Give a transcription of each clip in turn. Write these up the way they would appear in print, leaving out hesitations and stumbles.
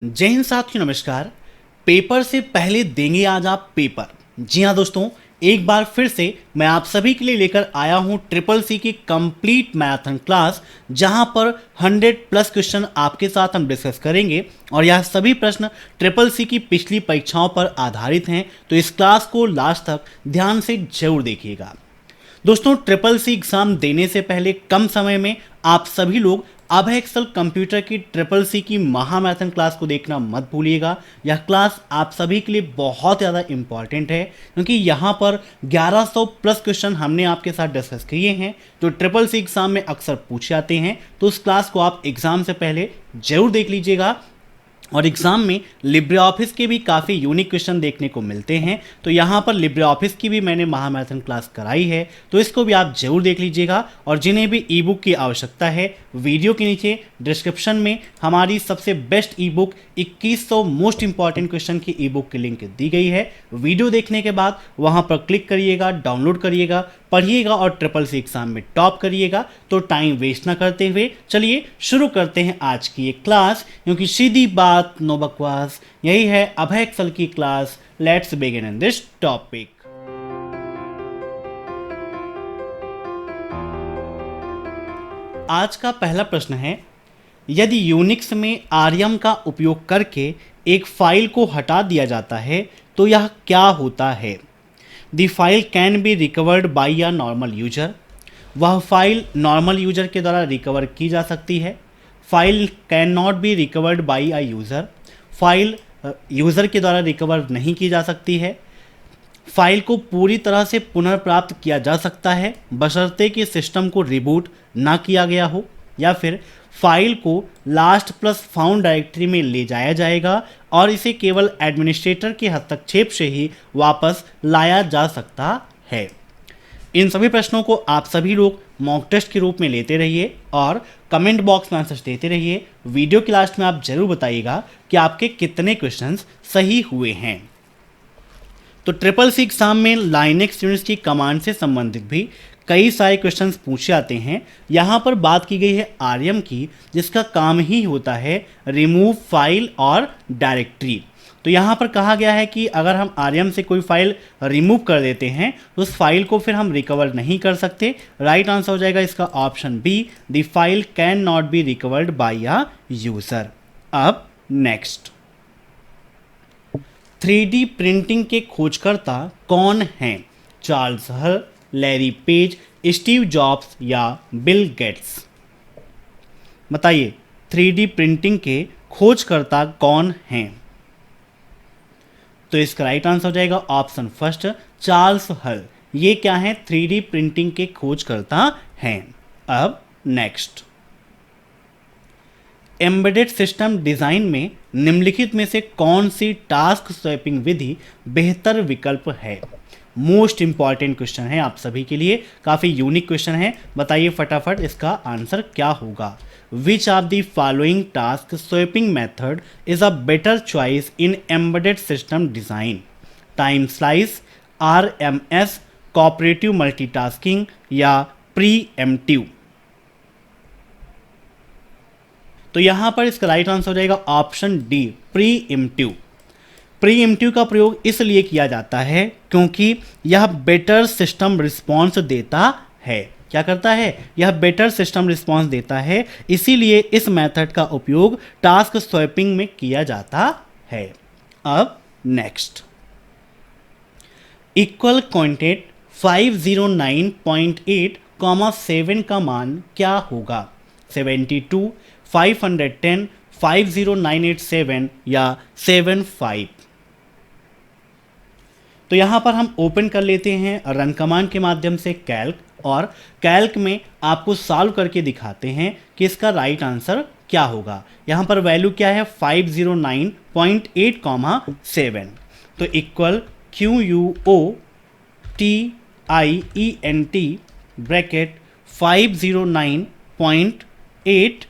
जय हिंद साथियों, नमस्कार। पेपर से पहले देंगे आज आप पेपर। जी हाँ दोस्तों, एक बार फिर से मैं आप सभी के लिए लेकर आया हूँ ट्रिपल सी की कंप्लीट मैराथन क्लास, जहां पर 100+ क्वेश्चन आपके साथ हम डिस्कस करेंगे और यह सभी प्रश्न ट्रिपल सी की पिछली परीक्षाओं पर आधारित हैं। तो इस क्लास को लास्ट तक ध्यान से जरूर देखिएगा। दोस्तों, ट्रिपल सी एग्जाम देने से पहले कम समय में आप सभी लोग अभय एक्सेल कंप्यूटर की ट्रिपल सी की महामैराथन क्लास को देखना मत भूलिएगा। यह क्लास आप सभी के लिए बहुत ज़्यादा इंपॉर्टेंट है, क्योंकि यहाँ पर 1100+ क्वेश्चन हमने आपके साथ डिस्कस किए हैं जो ट्रिपल सी एग्जाम में अक्सर पूछे जाते हैं। तो उस क्लास को आप एग्जाम से पहले जरूर देख लीजिएगा। और एग्जाम में लिब्रे ऑफिस के भी काफ़ी यूनिक क्वेश्चन देखने को मिलते हैं। तो यहाँ पर लिब्रे ऑफिस की भी मैंने महामैराथन क्लास कराई है, तो इसको भी आप जरूर देख लीजिएगा। और जिन्हें भी ई बुक की आवश्यकता है, वीडियो के नीचे डिस्क्रिप्शन में हमारी सबसे बेस्ट ई बुक 2100 मोस्ट इंपॉर्टेंट क्वेश्चन की ई बुक की लिंक दी गई है। वीडियो देखने के बाद वहाँ पर क्लिक करिएगा, डाउनलोड करिएगा, पढ़िएगा और ट्रिपल सी एग्जाम में टॉप करिएगा। तो टाइम वेस्ट ना करते हुए चलिए शुरू करते हैं आज की ये क्लास, क्योंकि सीधी बात नो बकवास, यही है अभय एक्सेल की class. Let's begin in this topic. आज का पहला प्रश्न है, यदि यूनिक्स में आरएम का उपयोग करके एक फाइल को हटा दिया जाता है तो यह क्या होता है? The file can be recovered by a normal user. वह फाइल नॉर्मल यूजर के द्वारा रिकवर की जा सकती है। File can not be recovered by a user. File user के द्वारा रिकवर नहीं की जा सकती है। फाइल को पूरी तरह से पुनर्प्राप्त किया जा सकता है बशर्ते कि सिस्टम को रिबूट ना किया गया हो। या फिर फाइल को लास्ट प्लस फाउंड डायरेक्टरी में ले जाया जाएगा और इसे केवल एडमिनिस्ट्रेटर के हस्तक्षेप से ही वापस लाया जा सकता है। इन सभी प्रश्नों को आप सभी लोग मॉक टेस्ट के रूप में लेते रहिए और कमेंट बॉक्स में आंसर्स देते रहिए। वीडियो के लास्ट में आप जरूर बताइएगा कि आपके कितने क्वेश्चंस सही हुए हैं। तो ट्रिपल सी एग्जाम में लाइनेक्स यूनिक्स की कमांड से संबंधित भी कई सारे क्वेश्चंस पूछे जाते हैं। यहाँ पर बात की गई है आरएम की, जिसका काम ही होता है रिमूव फाइल और डायरेक्टरी। तो यहाँ पर कहा गया है कि अगर हम आरएम से कोई फाइल रिमूव कर देते हैं तो उस फाइल को फिर हम रिकवर नहीं कर सकते। राइट आंसर हो जाएगा इसका option B, the file can not be recovered by a user. अब नेक्स्ट, 3D प्रिंटिंग के खोजकर्ता कौन हैं? Charles Hull, Larry Page, Steve Jobs या बिल गेट्स? बताइए, 3D प्रिंटिंग के खोजकर्ता कौन हैं? तो इसका राइट आंसर हो जाएगा ऑप्शन फर्स्ट, चार्ल्स हल। ये क्या है? 3D प्रिंटिंग के खोजकर्ता हैं। अब नेक्स्ट, एम्बेडेड सिस्टम डिज़ाइन में निम्नलिखित में से कौन सी टास्क स्वैपिंग विधि बेहतर विकल्प है? मोस्ट इंपॉर्टेंट क्वेश्चन है आप सभी के लिए, काफ़ी यूनिक क्वेश्चन है। बताइए फटाफट इसका आंसर क्या होगा। विच of the following task swapping method is a better choice in embedded system design? Time slice, RMS, cooperative multitasking या प्री एम्प्टिव? तो यहाँ पर इसका राइट आंसर हो जाएगा option D, pre emptive. Pre emptive का प्रयोग इसलिए किया जाता है क्योंकि यह बेटर सिस्टम रिस्पॉन्स देता है। क्या करता है? यह बेटर सिस्टम रिस्पॉन्स देता है, इसीलिए इस मेथड का उपयोग टास्क स्वैपिंग में किया जाता है। अब नेक्स्ट, इक्वल क्वांटिट 509.8, 7 का मान क्या होगा? 72, 510, 50987 या 75? तो यहाँ पर हम ओपन कर लेते हैं रन कमांड के माध्यम से कैल्क, और कैल्क में आपको सॉल्व करके दिखाते हैं कि इसका राइट आंसर क्या होगा। यहाँ पर वैल्यू क्या है? 509.8, 7। तो equal QUOTIENT bracket 509.8,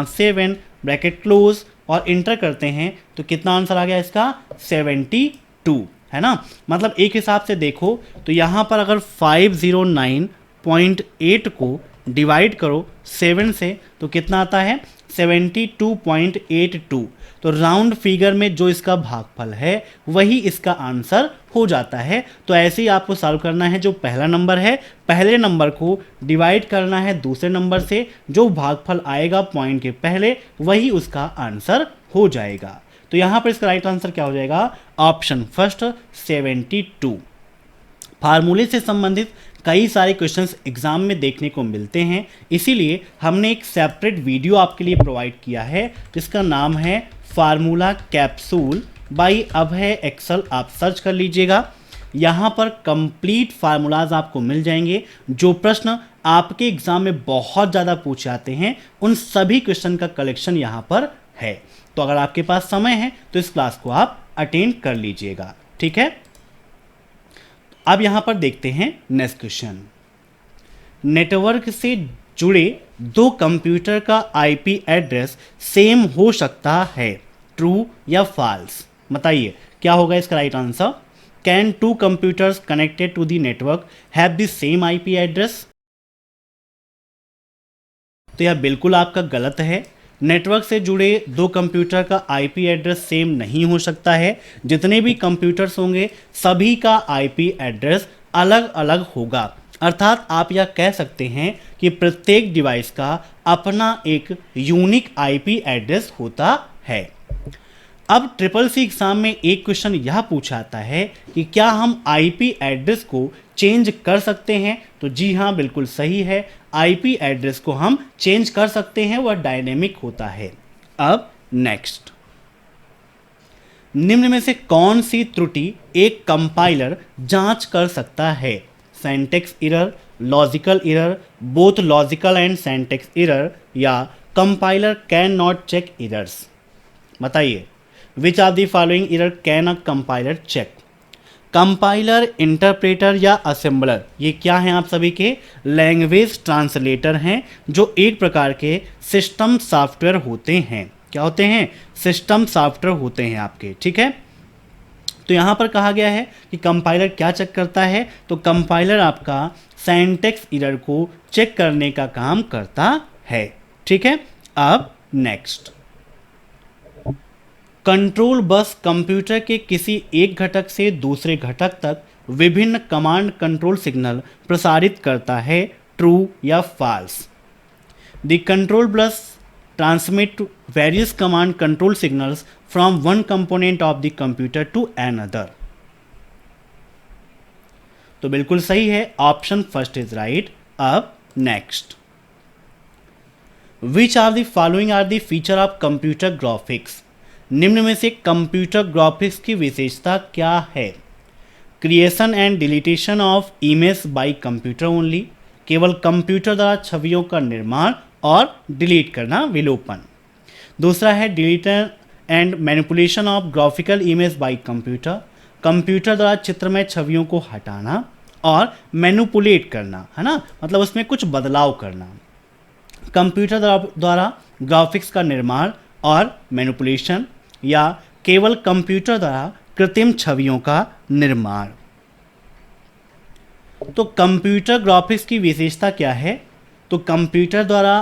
7 bracket close और इंटर करते हैं तो कितना आंसर आ गया इसका? 72, है ना। मतलब एक हिसाब से देखो तो यहाँ पर अगर 509.8 को डिवाइड करो 7 से तो कितना आता है? 72.82। तो राउंड फिगर में जो इसका भागफल है वही इसका आंसर हो जाता है। तो ऐसे ही आपको सॉल्व करना है। जो पहला नंबर है, पहले नंबर को डिवाइड करना है दूसरे नंबर से, जो भागफल आएगा पॉइंट के पहले वही उसका आंसर हो जाएगा। तो यहां पर इसका राइट आंसर क्या हो जाएगा? Option first 72। फार्मूले से संबंधित कई सारे क्वेश्चंस एग्जाम में देखने को मिलते हैं, इसीलिए हमने एक सेपरेट वीडियो आपके लिए प्रोवाइड किया है जिसका नाम है फार्मूला कैप्सूल बाय अभय एक्सेल। आप सर्च कर लीजिएगा, यहाँ पर कंप्लीट फार्मूलाज आपको मिल जाएंगे। जो प्रश्न आपके एग्जाम में बहुत ज़्यादा पूछे जाते हैं उन सभी क्वेश्चन का कलेक्शन यहाँ पर है। तो अगर आपके पास समय है तो इस क्लास को आप अटेंड कर लीजिएगा, ठीक है। अब यहां पर देखते हैं नेक्स्ट क्वेश्चन। नेटवर्क से जुड़े दो कंप्यूटर का आईपी एड्रेस सेम हो सकता है, ट्रू या फॉल्स? बताइए क्या होगा इसका right answer. Can two computers connected to the network have the same IP address? तो यह बिल्कुल आपका गलत है। नेटवर्क से जुड़े दो कंप्यूटर का आईपी एड्रेस सेम नहीं हो सकता है। जितने भी कंप्यूटर्स होंगे सभी का आईपी एड्रेस अलग अलग होगा। अर्थात आप यह कह सकते हैं कि प्रत्येक डिवाइस का अपना एक यूनिक आईपी एड्रेस होता है। अब ट्रिपल सी एग्जाम में एक क्वेश्चन यह पूछा जाता है कि क्या हम आईपी एड्रेस को चेंज कर सकते हैं? तो जी हाँ, बिल्कुल सही है। आईपी एड्रेस को हम चेंज कर सकते हैं, वह डायनेमिक होता है। अब नेक्स्ट, निम्न में से कौन सी त्रुटि एक कंपाइलर जांच कर सकता है? Syntax error, logical error, both logical and syntax error, या compiler can not check errors? बताइए which are the following error can a compiler check? Compiler, interpreter या असेंबलर, ये क्या हैं आप सभी के? लैंग्वेज ट्रांसलेटर हैं, जो एक प्रकार के सिस्टम सॉफ्टवेयर होते हैं। क्या होते हैं? सिस्टम सॉफ्टवेयर होते हैं आपके, ठीक है। तो यहाँ पर कहा गया है कि कंपाइलर क्या चेक करता है? तो कंपाइलर आपका सिंटैक्स एरर को चेक करने का काम करता है, ठीक है। अब नेक्स्ट, कंट्रोल बस कंप्यूटर के किसी एक घटक से दूसरे घटक तक विभिन्न कमांड कंट्रोल सिग्नल प्रसारित करता है, ट्रू या false? The control bus transmit various command control signals from one component of the computer to another. तो बिल्कुल सही है, ऑप्शन फर्स्ट इज राइट। अब next, which are the following are the feature of computer graphics? निम्न में से computer graphics की विशेषता क्या है? Creation and deletion of image by computer only, केवल कंप्यूटर द्वारा छवियों का निर्माण और डिलीट करना, विलोपन। दूसरा है deleter and manipulation of graphical image by computer, computer द्वारा चित्रमय छवियों को हटाना और मैनिपुलेट करना, है ना, मतलब उसमें कुछ बदलाव करना। कंप्यूटर द्वारा ग्राफिक्स का निर्माण और मैनिपुलेशन, या केवल कंप्यूटर द्वारा कृत्रिम छवियों का निर्माण। तो कंप्यूटर ग्राफिक्स की विशेषता क्या है? तो कंप्यूटर द्वारा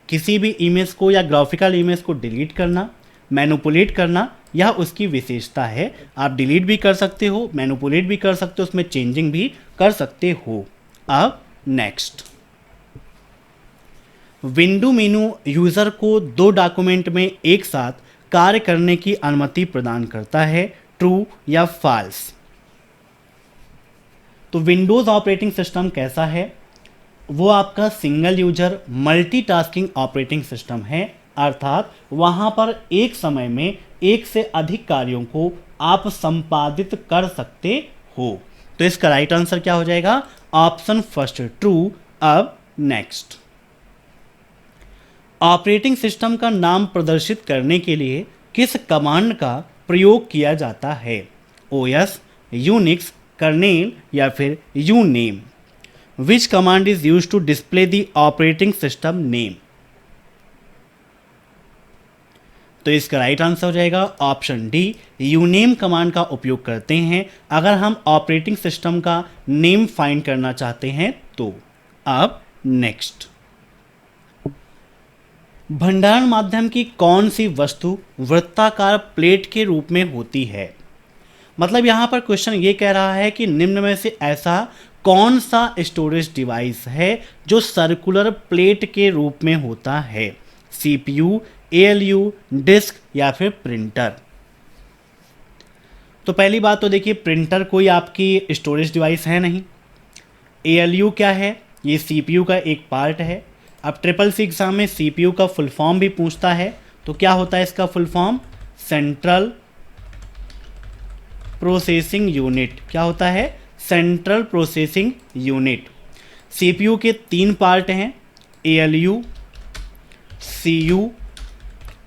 किसी भी इमेज को या ग्राफिकल इमेज को डिलीट करना, मैनिपुलेट करना, यह उसकी विशेषता है। आप डिलीट भी कर सकते हो, मैनिपुलेट भी कर सकते हो, उसमें चेंजिंग भी कर सकते हो। अब नेक्स्ट, विंडो मेनू यूजर को दो डॉक्यूमेंट में एक साथ कार्य करने की अनुमति प्रदान करता है, ट्रू या फॉल्स? तो विंडोज ऑपरेटिंग सिस्टम कैसा है? वो आपका single user multitasking operating system है, अर्थात वहां पर एक समय में एक से अधिक कार्यों को आप संपादित कर सकते हो। तो इसका राइट आंसर क्या हो जाएगा? Option first, true. अब नेक्स्ट, ऑपरेटिंग सिस्टम का नाम प्रदर्शित करने के लिए किस कमांड का प्रयोग किया जाता है? ओएस, यूनिक्स, कर्नेल या फिर uname? Which command is used to display the operating system name? तो इसका राइट आंसर हो जाएगा ऑप्शन डी, यूनेम कमांड का उपयोग करते हैं अगर हम ऑपरेटिंग सिस्टम का नेम फाइंड करना चाहते हैं तो। अब नेक्स्ट, भंडारण माध्यम की कौन सी वस्तु वृत्ताकार प्लेट के रूप में होती है। मतलब यहाँ पर क्वेश्चन ये कह रहा है कि निम्न में से ऐसा कौन सा स्टोरेज डिवाइस है जो सर्कुलर प्लेट के रूप में होता है। सीपीयू, एएलयू, डिस्क या फिर प्रिंटर। तो पहली बात तो देखिए, प्रिंटर कोई आपकी स्टोरेज डिवाइस है नहीं। एएलयू क्या है, ये सीपीयू का एक पार्ट है। अब ट्रिपल सी एग्जाम में सीपीयू का फुल फॉर्म भी पूछता है, तो क्या होता है इसका full form, central processing unit. क्या होता है, सेंट्रल प्रोसेसिंग यूनिट। सीपीयू के 3 पार्ट हैं, एएलयू, सीयू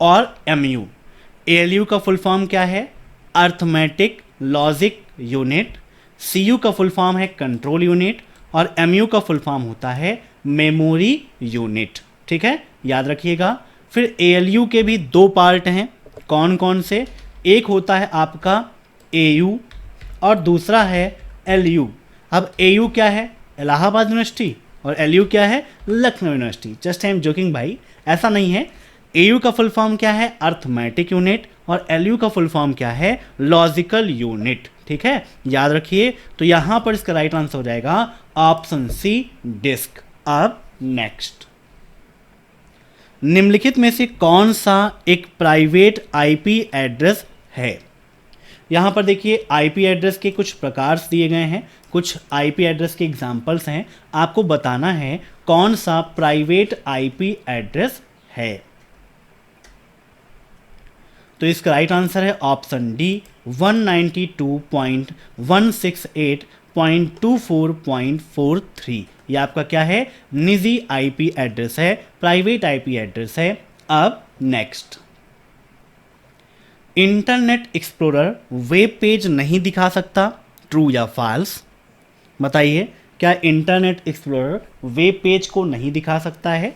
और एमयू। एएलयू का फुल फॉर्म क्या है, अर्थमेटिक लॉजिक यूनिट। सीयू का फुल फॉर्म है कंट्रोल यूनिट और एमयू का फुल फॉर्म होता है मेमोरी यूनिट। ठीक है, याद रखिएगा। फिर एएलयू के भी 2 पार्ट हैं, कौन कौन से, एक होता है आपका एयू और दूसरा है एलयू। अब एयू क्या है, इलाहाबाद यूनिवर्सिटी, और एलयू क्या है, Lucknow university. Just I am joking भाई, ऐसा नहीं है। एयू का फुल फॉर्म क्या है, अर्थमेटिक यूनिट, और एलयू का फुल फॉर्म क्या है, लॉजिकल यूनिट। ठीक है, याद रखिए। तो यहां पर इसका राइट आंसर हो जाएगा ऑप्शन सी, डिस्क। अब नेक्स्ट, निम्नलिखित में से कौन सा एक प्राइवेट आईपी एड्रेस है। यहां पर देखिए आईपी एड्रेस के कुछ प्रकार दिए गए हैं, कुछ आईपी एड्रेस के एग्जांपल्स हैं। आपको बताना है कौन सा प्राइवेट आईपी एड्रेस है। तो इसका राइट आंसर है ऑप्शन डी, 192.168.24.43। ये आपका क्या है, निजी आईपी एड्रेस है, प्राइवेट आईपी एड्रेस है। अब next, internet explorer web page नहीं दिखा सकता, ट्रू या फॉल्स। बताइए, क्या इंटरनेट एक्सप्लोरर वेब पेज को नहीं दिखा सकता है।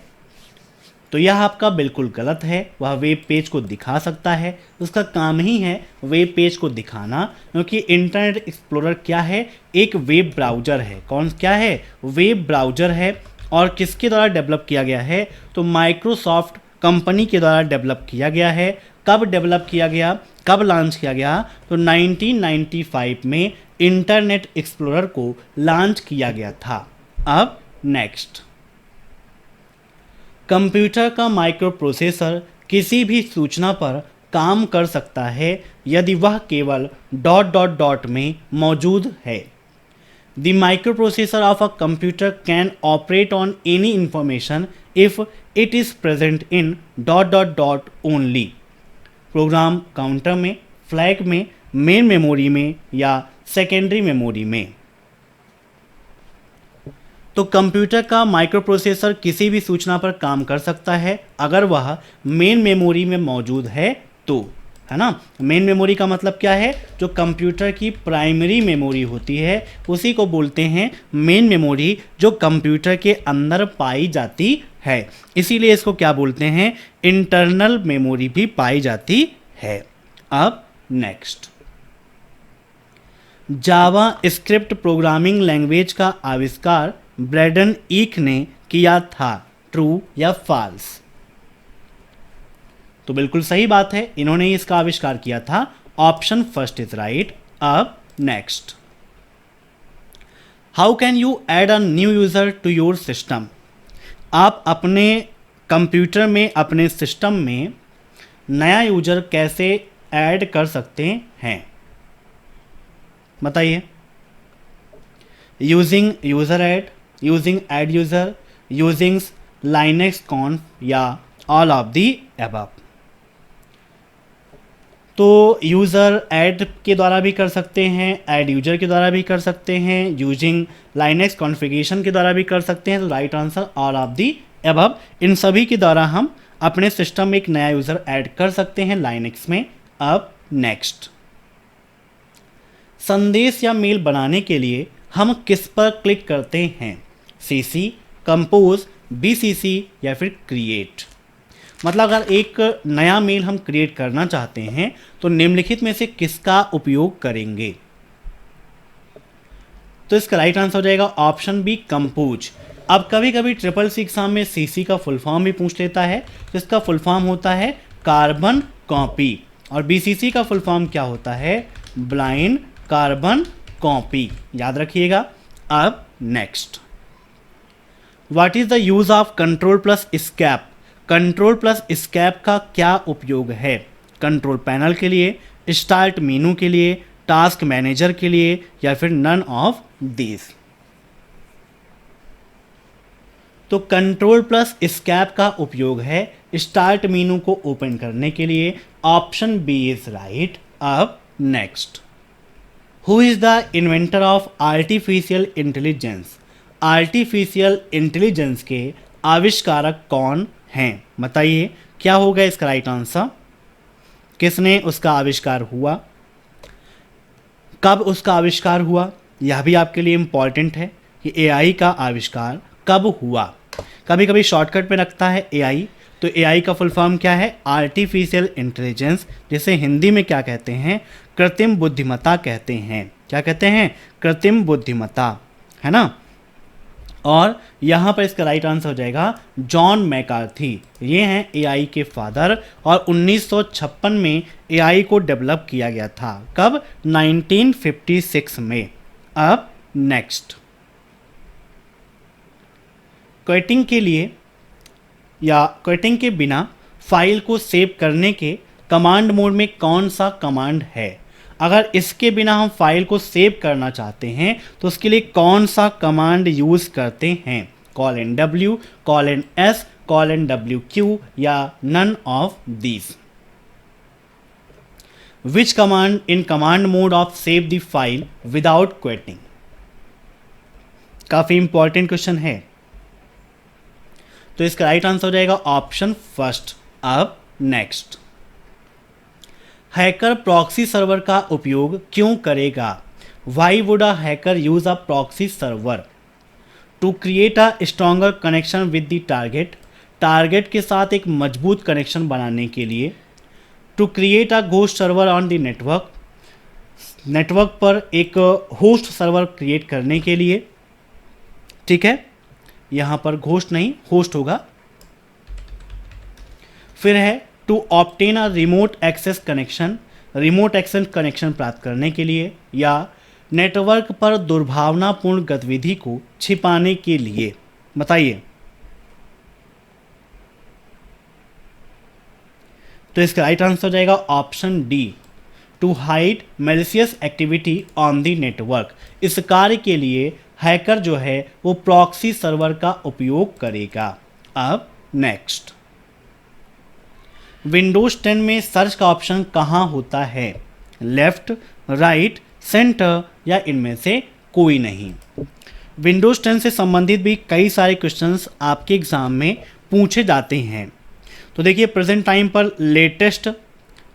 तो यह आपका बिल्कुल गलत है, वह वेब पेज को दिखा सकता है, उसका काम ही है वेब पेज को दिखाना। क्योंकि इंटरनेट एक्सप्लोरर क्या है, एक वेब ब्राउज़र है। कौन क्या है, वेब ब्राउज़र है। और किसके द्वारा डेवलप किया गया है, तो माइक्रोसॉफ्ट कंपनी के द्वारा डेवलप किया गया है। कब डेवलप किया गया, कब लॉन्च किया गया, तो 1995 में इंटरनेट एक्सप्लोरर को लॉन्च किया गया था। अब नेक्स्ट, कंप्यूटर का माइक्रोप्रोसेसर किसी भी सूचना पर काम कर सकता है यदि वह केवल ... में मौजूद है। The microprocessor of a computer can operate on any information if it is present in ... only. Program counter में, फ्लैग में, मेन मेमोरी में या सेकेंडरी मेमोरी में। तो कंप्यूटर का माइक्रोप्रोसेसर किसी भी सूचना पर काम कर सकता है अगर वह मेन मेमोरी में मौजूद है तो, है ना। मेन मेमोरी का मतलब क्या है, जो कंप्यूटर की प्राइमरी मेमोरी होती है उसी को बोलते हैं मेन मेमोरी, जो कंप्यूटर के अंदर पाई जाती है। इसीलिए इसको क्या बोलते हैं, इंटरनल मेमोरी भी पाई जाती है। अब नेक्स्ट, जावा स्क्रिप्ट प्रोग्रामिंग लैंग्वेज का आविष्कार ब्रैडन ईक ने किया था, ट्रू या फॉल्स। तो बिल्कुल सही बात है, इन्होंने इसका आविष्कार किया था, ऑप्शन फर्स्ट इज राइट। अब next, how can you add a new user to your system. आप अपने कंप्यूटर में, अपने सिस्टम में नया यूजर कैसे ऐड कर सकते हैं, बताइए। Using user add, using add user, using Linux conf या ऑल ऑफ दी अबव। तो यूज़र ऐड के द्वारा भी कर सकते हैं, ऐड यूजर के द्वारा भी कर सकते हैं, यूजिंग लाइनेक्स कॉन्फ़िगरेशन के द्वारा भी कर सकते हैं। तो right answer all of the above. इन सभी के द्वारा हम अपने सिस्टम में एक नया यूज़र ऐड कर सकते हैं लाइनेक्स में। अब नेक्स्ट, संदेश या मेल बनाने के लिए हम किस पर क्लिक करते हैं, सीसी, कंपोज, बीसीसी या फिर क्रिएट। मतलब अगर एक नया मेल हम क्रिएट करना चाहते हैं तो निम्नलिखित में से किसका उपयोग करेंगे। तो इसका राइट आंसर हो जाएगा ऑप्शन बी, कंपोज। अब कभी कभी ट्रिपल सी एग्जाम में सीसी का फुल फॉर्म भी पूछ लेता है, जिसका फुल फॉर्म होता है कार्बन कॉपी, और बीसीसी का फुल फॉर्म क्या होता है, ब्लाइंड कार्बन कॉपी, याद रखिएगा। अब next, what is the use of control plus escape. Control plus escape का क्या उपयोग है, कंट्रोल पैनल के लिए, स्टार्ट मेनू के लिए, टास्क मैनेजर के लिए, या फिर नन ऑफ दिस। तो कंट्रोल प्लस स्कैप का उपयोग है स्टार्ट मेनू को ओपन करने के लिए, ऑप्शन बी इज राइट। अब next, who is the inventor of artificial intelligence. Artificial intelligence के आविष्कारक कौन हैं, बताइए क्या होगा इसका राइट आंसर, किसने उसका आविष्कार हुआ, कब उसका आविष्कार हुआ, यह भी आपके लिए इंपॉर्टेंट है कि एआई का आविष्कार कब हुआ। कभी कभी शॉर्टकट में रखता है एआई, तो एआई का फुल फॉर्म क्या है, आर्टिफिशियल इंटेलिजेंस, जिसे हिंदी में क्या कहते हैं, कृत्रिम बुद्धिमत्ता कहते हैं। क्या कहते हैं, कृत्रिम बुद्धिमत्ता, है ना। और यहाँ पर इसका राइट आंसर हो जाएगा जॉन मैकार्थी, ये हैं एआई के फादर, और 1956 में एआई को डेवलप किया गया था, कब, 1956 में। अब नेक्स्ट, क्वेटिंग के लिए या क्वेटिंग के बिना फाइल को सेव करने के कमांड मोड में कौन सा कमांड है। अगर इसके बिना हम फाइल को सेव करना चाहते हैं तो उसके लिए कौन सा कमांड यूज़ करते हैं, :w, :s, :wq या none of these. Which command in command mode of save the file without quitting. काफ़ी इंपॉर्टेंट क्वेश्चन है, तो इसका राइट आंसर हो जाएगा ऑप्शन फर्स्ट। अब नेक्स्ट, हैकर प्रॉक्सी सर्वर का उपयोग क्यों करेगा। Why would a hacker use a proxy server, to create a stronger connection with the target, target के साथ एक मजबूत कनेक्शन बनाने के लिए, to create a ghost server on the network, network पर एक होस्ट सर्वर क्रिएट करने के लिए, ठीक है, यहाँ पर घोस्ट नहीं होस्ट होगा। फिर है to obtain a remote access connection, remote access connection प्राप्त करने के लिए, या नेटवर्क पर दुर्भावनापूर्ण गतिविधि को छिपाने के लिए। बताइए, तो इसका राइट आंसर हो जाएगा option D, to hide malicious activity on the network. इस कार्य के लिए हैकर जो है वो प्रॉक्सी सर्वर का उपयोग करेगा। अब नेक्स्ट, विंडोज 10 में सर्च का ऑप्शन कहाँ होता है, लेफ्ट, राइट, सेंटर, या इनमें से कोई नहीं। विंडोज 10 से संबंधित भी कई सारे क्वेश्चंस आपके एग्जाम में पूछे जाते हैं। तो देखिए, प्रेजेंट टाइम पर लेटेस्ट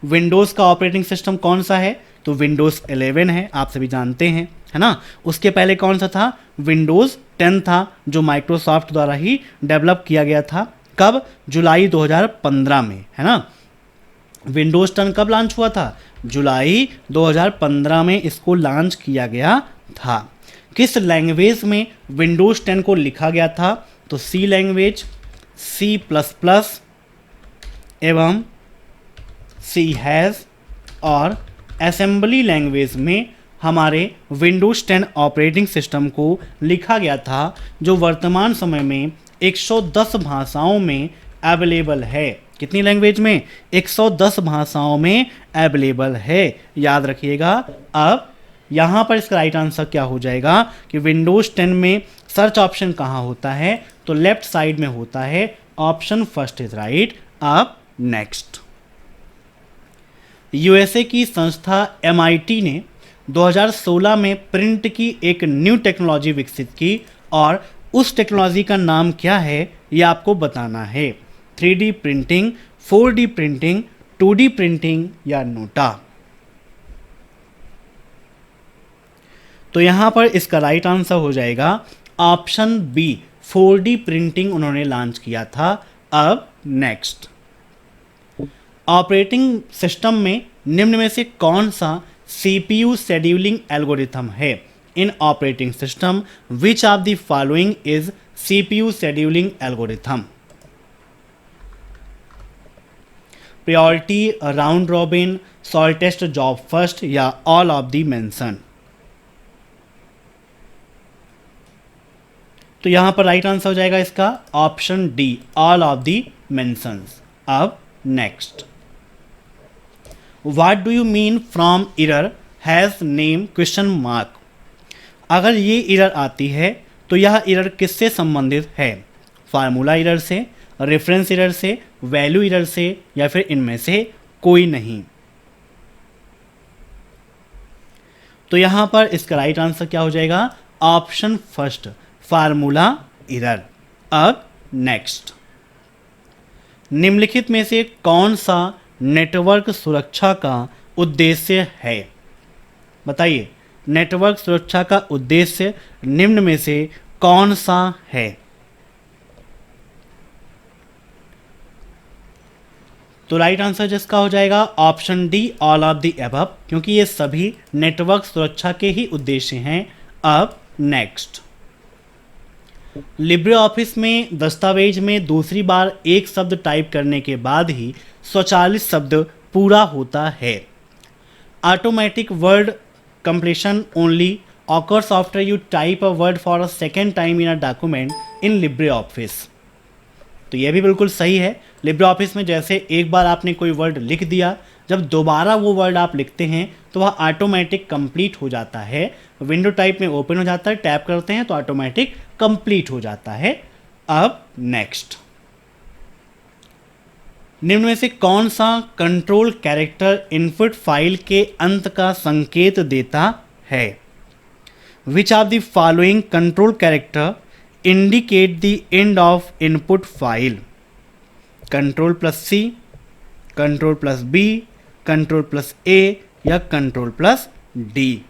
विंडोज़ का ऑपरेटिंग सिस्टम कौन सा है, तो विंडोज़ 11 है, आप सभी जानते हैं, है ना। उसके पहले कौन सा था, विंडोज़ 10 था, जो माइक्रोसॉफ्ट द्वारा ही डेवलप किया गया था, कब, जुलाई 2015 में, है ना। विंडोज़ 10 कब लॉन्च हुआ था, जुलाई 2015 में इसको लॉन्च किया गया था। किस लैंग्वेज में विंडोज़ 10 को लिखा गया था, तो सी लैंग्वेज, C++ एवं C#, और असेंबली लैंग्वेज में हमारे विंडोज़ 10 ऑपरेटिंग सिस्टम को लिखा गया था, जो वर्तमान समय में 110 भाषाओं में अवेलेबल है। कितनी लैंग्वेज में, 110 भाषाओं में अवेलेबल है, याद रखिएगा। अब यहाँ पर इसका राइट आंसर क्या हो जाएगा कि विंडोज़ 10 में सर्च ऑप्शन कहाँ होता है, तो लेफ्ट साइड में होता है, ऑप्शन फर्स्ट इज राइट। अब नेक्स्ट, यूएसए की संस्था MIT ने 2016 में प्रिंट की एक न्यू टेक्नोलॉजी विकसित की, और उस टेक्नोलॉजी का नाम क्या है ये आपको बताना है। 3D printing, 4D printing, 2D printing, या नोटा। तो यहाँ पर इसका राइट आंसर हो जाएगा ऑप्शन बी, 4D प्रिंटिंग उन्होंने लॉन्च किया था। अब नेक्स्ट, ऑपरेटिंग सिस्टम में निम्न में से कौन सा CPU शेड्यूलिंग एल्गोरिथम है। In operating system which of the following is CPU scheduling algorithm, priority, round robin, shortest job first या ऑल ऑफ दी मेंशन। तो यहां पर राइट आंसर हो जाएगा इसका option D, all of the mentions. अब next, what do you mean from error has name question mark. अगर ये एरर आती है तो यह एरर किससे संबंधित है? फार्मूला एरर से, रेफरेंस एरर से, वैल्यू एरर से, या फिर इनमें से कोई नहीं। तो यहां पर इसका राइट आंसर क्या हो जाएगा? Option first, formula error. अब नेक्स्ट, निम्नलिखित में से कौन सा नेटवर्क सुरक्षा का उद्देश्य है? बताइए, नेटवर्क सुरक्षा का उद्देश्य निम्न में से कौन सा है? तो राइट आंसर जिसका हो जाएगा option D, all of the above, क्योंकि ये सभी नेटवर्क सुरक्षा के ही उद्देश्य हैं। अब नेक्स्ट, लिब्रे ऑफिस में दस्तावेज में दूसरी बार एक शब्द टाइप करने के बाद ही स्वचालित शब्द पूरा होता है। Automatic word completion only occurs after you type a word for a second time in a document in LibreOffice। तो यह भी बिल्कुल सही है। लिब्रे ऑफिस में जैसे एक बार आपने कोई वर्ड लिख दिया, जब दोबारा वो वर्ड आप लिखते हैं तो वह ऑटोमेटिक कंप्लीट हो जाता है। विंडो टाइप में ओपन हो जाता है, टैप करते हैं तो ऑटोमेटिक कंप्लीट हो जाता है। अब नेक्स्ट, निम्न में से कौन सा कंट्रोल कैरेक्टर इनपुट फाइल के अंत का संकेत देता है? Which of the following control character indicate the end of input file? Control plus C, control plus B, control plus A या कंट्रोल प्लस डी।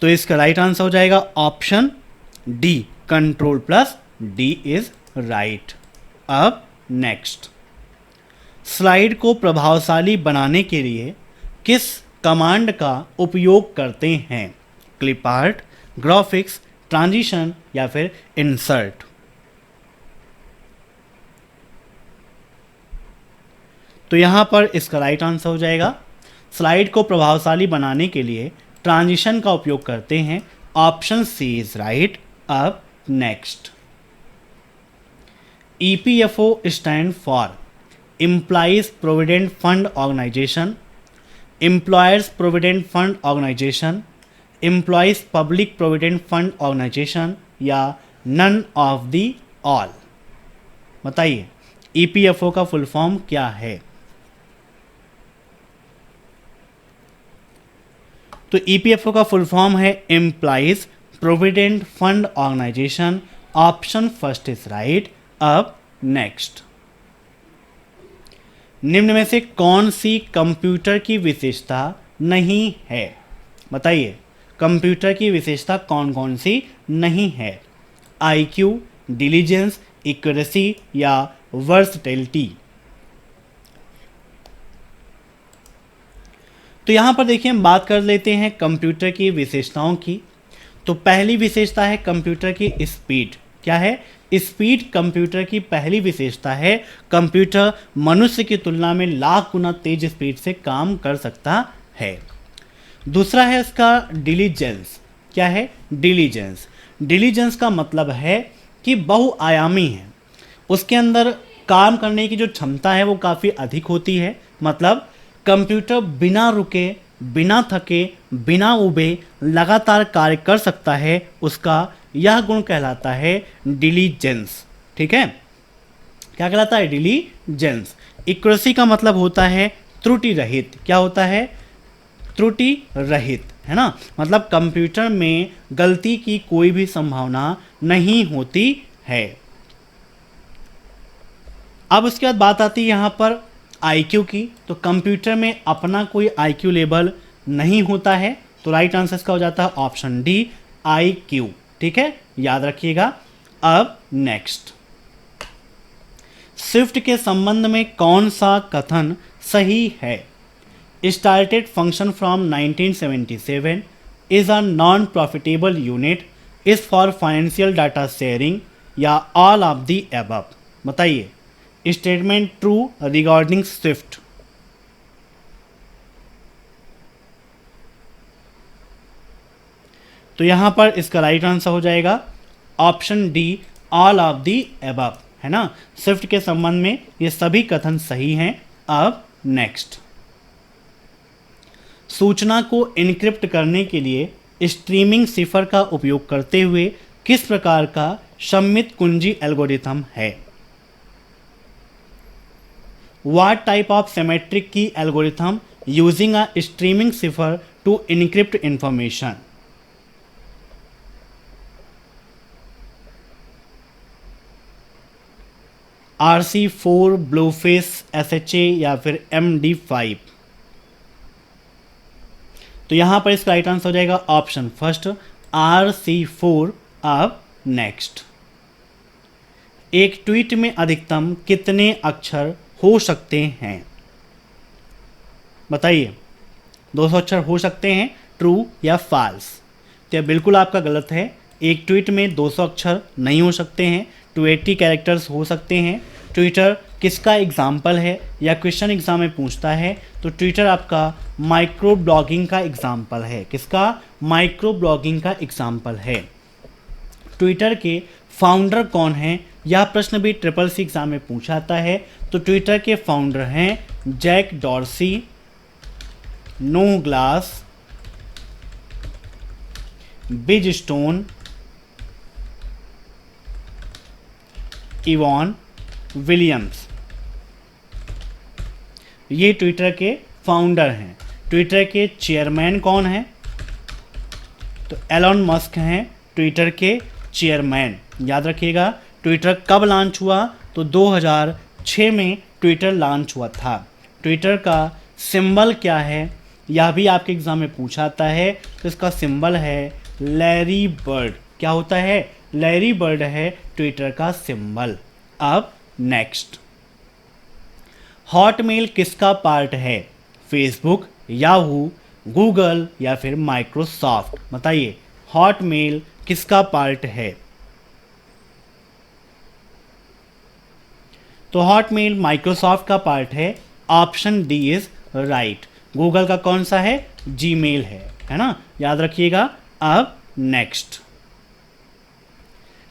तो इसका राइट आंसर हो जाएगा option D, control plus D is right. अब next, slide को प्रभावशाली बनाने के लिए किस कमांड का उपयोग करते हैं? क्लिप आर्ट, ग्राफिक्स, ट्रांजिशन या फिर इंसर्ट। तो यहां पर इसका राइट आंसर हो जाएगा स्लाइड को प्रभावशाली बनाने के लिए ट्रांजिशन का उपयोग करते हैं। Option C is right. अब next, EPFO stand for employees provident fund organisation, employers provident fund organisation, employees public provident fund organisation या नन ऑफ दी ऑल। बताइए, EPFO का फुल फॉर्म क्या है? तो EPFO का फुल फॉर्म है employees provident fund organisation. Option first is right. अब next, निम्न में से कौन सी कंप्यूटर की विशेषता नहीं है? बताइए, कंप्यूटर की विशेषता कौन कौन सी नहीं है? IQ, डिलीजेंस, एक्यूरेसी या वर्सटैलिटी। तो यहां पर देखिए, हम बात कर लेते हैं कंप्यूटर की विशेषताओं की। तो पहली विशेषता है कंप्यूटर की स्पीड। क्या है? स्पीड कंप्यूटर की पहली विशेषता है। कंप्यूटर मनुष्य की तुलना में लाख गुना तेज स्पीड से काम कर सकता है। दूसरा है इसका डिलीजेंस। क्या है? डिलीजेंस। डिलीजेंस का मतलब है कि बहुआयामी है, उसके अंदर काम करने की जो क्षमता है वो काफ़ी अधिक होती है। मतलब कंप्यूटर बिना रुके, बिना थके, बिना उबे लगातार कार्य कर सकता है, उसका यह गुण कहलाता है डिलीजेंस। ठीक है, क्या कहलाता है? डिलीजेंस। एक्यूरेसी का मतलब होता है त्रुटि रहित। क्या होता है? त्रुटि रहित, है ना। मतलब कंप्यूटर में गलती की कोई भी संभावना नहीं होती है। अब उसके बाद बात आती है यहाँ पर IQ की। तो कंप्यूटर में अपना कोई IQ लेवल नहीं होता है। तो राइट आंसर इसका हो जाता है ऑप्शन डी, IQ। ठीक है, याद रखिएगा। अब नेक्स्ट, स्विफ्ट के संबंध में कौन सा कथन सही है? Started function from 1977, is a non profitable unit, is for financial data sharing या ऑल ऑफ द एबव? बताइए। Statement true regarding Swift. तो यहां पर इसका राइट आंसर हो जाएगा option D, all of the above, है ना। स्विफ्ट के संबंध में ये सभी कथन सही हैं। अब नेक्स्ट, सूचना को इनक्रिप्ट करने के लिए स्ट्रीमिंग सिफर का उपयोग करते हुए किस प्रकार का सममित कुंजी एल्गोरिथम है? What type of symmetric key algorithm using a streaming cipher to encrypt information? RC4, ब्लूफेस, SHA या फिर MD5? तो यहां पर इसका राइट आंसर हो जाएगा ऑप्शन फर्स्ट, RC4। अब नेक्स्ट, एक ट्वीट में अधिकतम कितने अक्षर हो सकते हैं? बताइए। 200 अक्षर हो सकते हैं, ट्रू या फॉल्स? तो यह बिल्कुल आपका गलत है। एक ट्वीट में 200 अक्षर नहीं हो सकते हैं, 280 कैरेक्टर्स हो सकते हैं। ट्विटर किसका एग्जाम्पल है या क्वेश्चन एग्जाम में पूछता है तो ट्विटर आपका माइक्रो ब्लॉगिंग का एग्जाम्पल है। किसका? माइक्रो ब्लॉगिंग का एग्जाम्पल है। ट्विटर के फाउंडर कौन हैं? यह प्रश्न भी ट्रिपल सी एग्जाम में पूछा जाता है। तो ट्विटर के फाउंडर हैं जैक डॉर्सी, नोह ग्लास, बिज स्टोन, इवॉन विलियम्स। ये ट्विटर के फाउंडर हैं। ट्विटर के चेयरमैन कौन हैं? तो एलन मस्क हैं ट्विटर के चेयरमैन। याद रखिएगा, ट्विटर कब लॉन्च हुआ? तो 2006 में ट्विटर लॉन्च हुआ था। ट्विटर का सिंबल क्या है? यह भी आपके एग्जाम में पूछा जाता है। तो इसका सिंबल है लैरी बर्ड। क्या होता है? लैरी बर्ड है ट्विटर का सिंबल। अब नेक्स्ट, हॉटमेल किसका पार्ट है? फेसबुक, याहू, गूगल या फिर माइक्रोसॉफ्ट? बताइए, हॉटमेल किसका पार्ट है? तो हॉटमेल माइक्रोसॉफ्ट का पार्ट है। Option D is right. Google का कौन सा है? जीमेल है ना, याद रखिएगा। अब नेक्स्ट,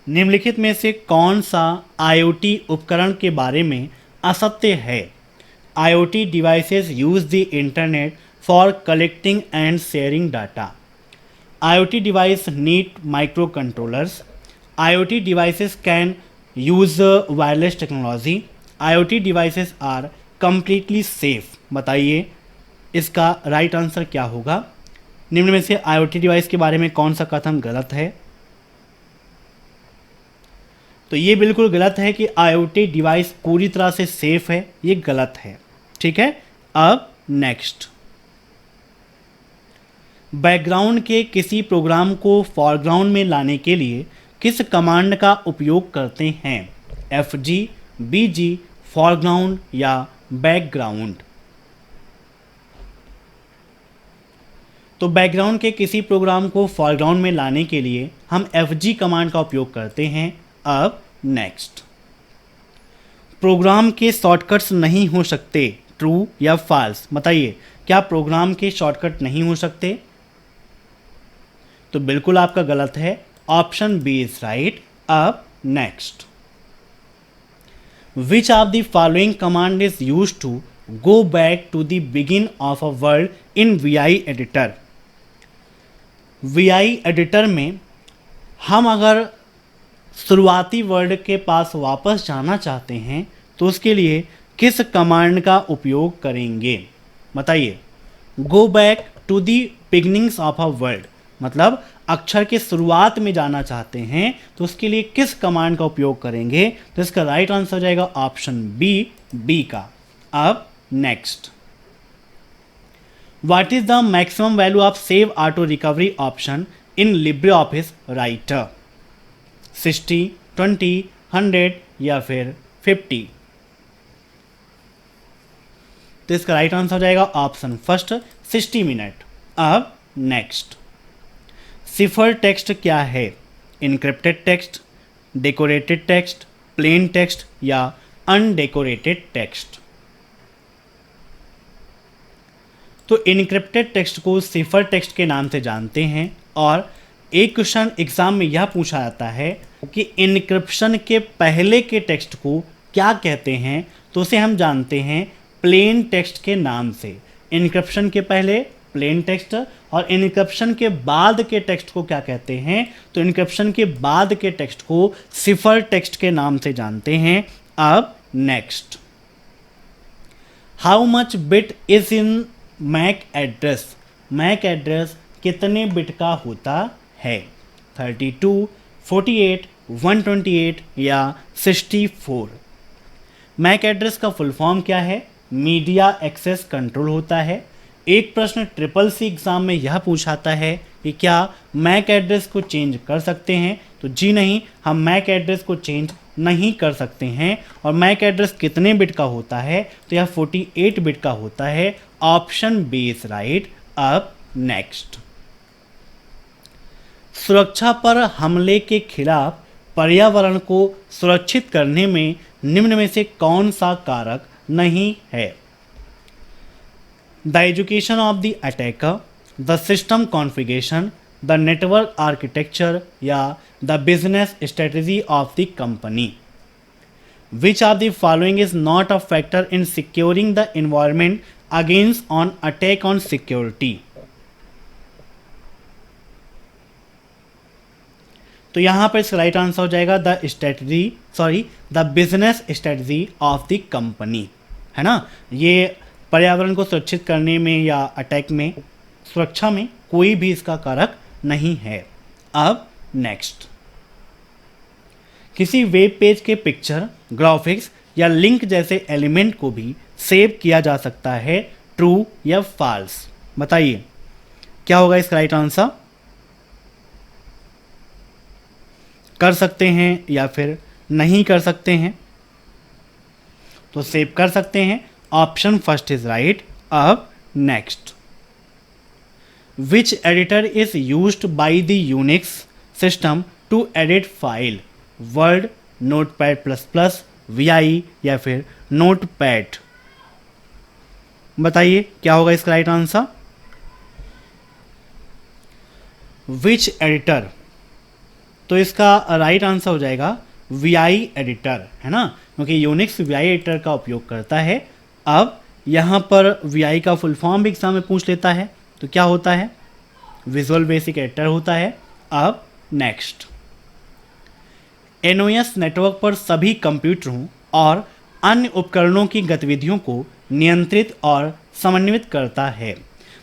निम्नलिखित में से कौन सा आईओटी उपकरण के बारे में असत्य है? IoT devices use the internet for collecting and sharing data. IoT device need microcontrollers. IoT devices can use wireless technology. IoT devices are completely safe. बताइए इसका राइट आंसर क्या होगा? निम्न में से IoT डिवाइस के बारे में कौन सा कथन गलत है? तो ये बिल्कुल गलत है कि IoT डिवाइस पूरी तरह से सेफ है। ये गलत है। ठीक है। अब नेक्स्ट, बैकग्राउंड के किसी प्रोग्राम को फॉरग्राउंड में लाने के लिए किस कमांड का उपयोग करते हैं? FG, BG, फॉरग्राउंड या बैकग्राउंड? तो बैकग्राउंड के किसी प्रोग्राम को फॉरग्राउंड में लाने के लिए हम FG कमांड का उपयोग करते हैं। अब नेक्स्ट, प्रोग्राम के शॉर्टकट्स नहीं हो सकते, ट्रू या फॉल्स? बताइए, क्या प्रोग्राम के शॉर्टकट नहीं हो सकते? तो बिल्कुल आपका गलत है। Option B is right. अब next, which of the following command is used to go back to the begin of a word in VI editor? VI editor में हम अगर शुरुआती वर्ड के पास वापस जाना चाहते हैं तो उसके लिए किस कमांड का उपयोग करेंगे? बताइए। Go back to the beginnings of a word, मतलब अक्षर के शुरुआत में जाना चाहते हैं तो उसके लिए किस कमांड का उपयोग करेंगे? तो इसका राइट आंसर हो जाएगा ऑप्शन बी का। अब next, what is the maximum value of save auto recovery option in LibreOffice writer? 60, 20, 100 या फिर 50? तो इसका राइट आंसर हो जाएगा ऑप्शन फर्स्ट, 60 मिनट। अब नेक्स्ट, सिफर टेक्स्ट क्या है? Encrypted text, decorated text, plain text या अनडेकोरेटेड टेक्स्ट। तो इनक्रिप्टेड टेक्स्ट को सिफर टेक्स्ट के नाम से जानते हैं और एक क्वेश्चन एग्जाम में यह पूछा जाता है कि इनक्रिप्शन के पहले के टेक्स्ट को क्या कहते हैं, तो उसे हम जानते हैं प्लेन टेक्स्ट के नाम से। इनक्रिप्शन के पहले प्लेन टेक्स्ट और इनक्रिप्शन के बाद के टेक्स्ट को क्या कहते हैं, तो इनक्रिप्शन के बाद के टेक्स्ट को सिफर टेक्स्ट के नाम से जानते हैं। अब next, how much bit is in MAC address. MAC address कितने बिट का होता है, 32, 48, 128 या 64। मैक एड्रेस का फुल फॉर्म क्या है, मीडिया एक्सेस कंट्रोल होता है। एक प्रश्न ट्रिपल सी एग्जाम में यह पूछाता है कि क्या मैक एड्रेस को चेंज कर सकते हैं, तो जी नहीं, हम मैक एड्रेस को चेंज नहीं कर सकते हैं। और मैक एड्रेस कितने बिट का होता है, तो यह 48 बिट का होता है। Option B is right. अब नेक्स्ट, सुरक्षा पर हमले के खिलाफ पर्यावरण को सुरक्षित करने में निम्न में से कौन सा कारक नहीं है, the education of the attacker, the system configuration, the network architecture या the business strategy of the company. Which of the following is not a factor in securing the environment against on attack on security. तो यहां पर इसका right answer हो जाएगा the business strategy of the company, है ना। ये पर्यावरण को सुरक्षित करने में या अटैक में, सुरक्षा में कोई भी इसका कारक नहीं है। अब नेक्स्ट, किसी वेब पेज के पिक्चर, ग्राफिक्स या लिंक जैसे एलिमेंट को भी सेव किया जा सकता है, ट्रू या फॉल्स। बताइए क्या होगा इसका राइट आंसर, कर सकते हैं या फिर नहीं कर सकते हैं, तो सेव कर सकते हैं। Option first is right. अब next, which editor is used by the Unix system to edit file, word, notepad plus plus, VI या फिर नोटपैड। बताइए क्या होगा इसका राइट आंसर, विच एडिटर, तो इसका राइट आंसर हो जाएगा VI एडिटर, है ना, क्योंकि यूनिक्स VI एडिटर का उपयोग करता है। अब यहाँ पर VI का फुल फॉर्म भी एग्जाम में पूछ लेता है, तो क्या होता है, विजुअल बेसिक एडिटर होता है। अब नेक्स्ट, NOS नेटवर्क पर सभी कंप्यूटरों और अन्य उपकरणों की गतिविधियों को नियंत्रित और समन्वित करता है।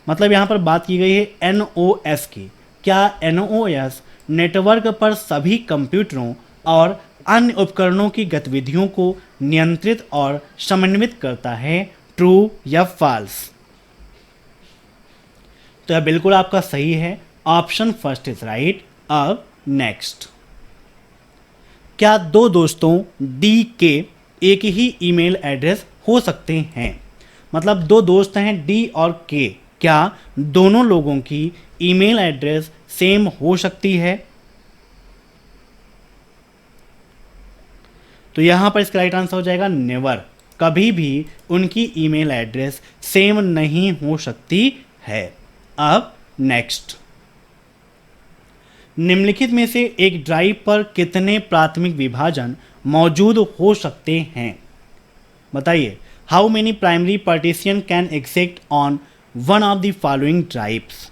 मतलब यहाँ पर बात की गई है NOS की। क्या NOS नेटवर्क पर सभी कंप्यूटरों और अन्य उपकरणों की गतिविधियों को नियंत्रित और समन्वित करता है, ट्रू या फॉल्स। तो यह बिल्कुल आपका सही है, ऑप्शन फर्स्ट इज राइट। अब नेक्स्ट, क्या दो दोस्तों D के एक ही ईमेल एड्रेस हो सकते हैं। मतलब दो दोस्त हैं D और K, क्या दोनों लोगों की ईमेल एड्रेस सेम हो सकती है। तो यहां पर इसका राइट आंसर हो जाएगा नेवर, कभी भी उनकी ईमेल एड्रेस सेम नहीं हो सकती है। अब नेक्स्ट, निम्नलिखित में से एक ड्राइव पर कितने प्राथमिक विभाजन मौजूद हो सकते हैं। बताइए, how many primary partition can exist on one of the following drives,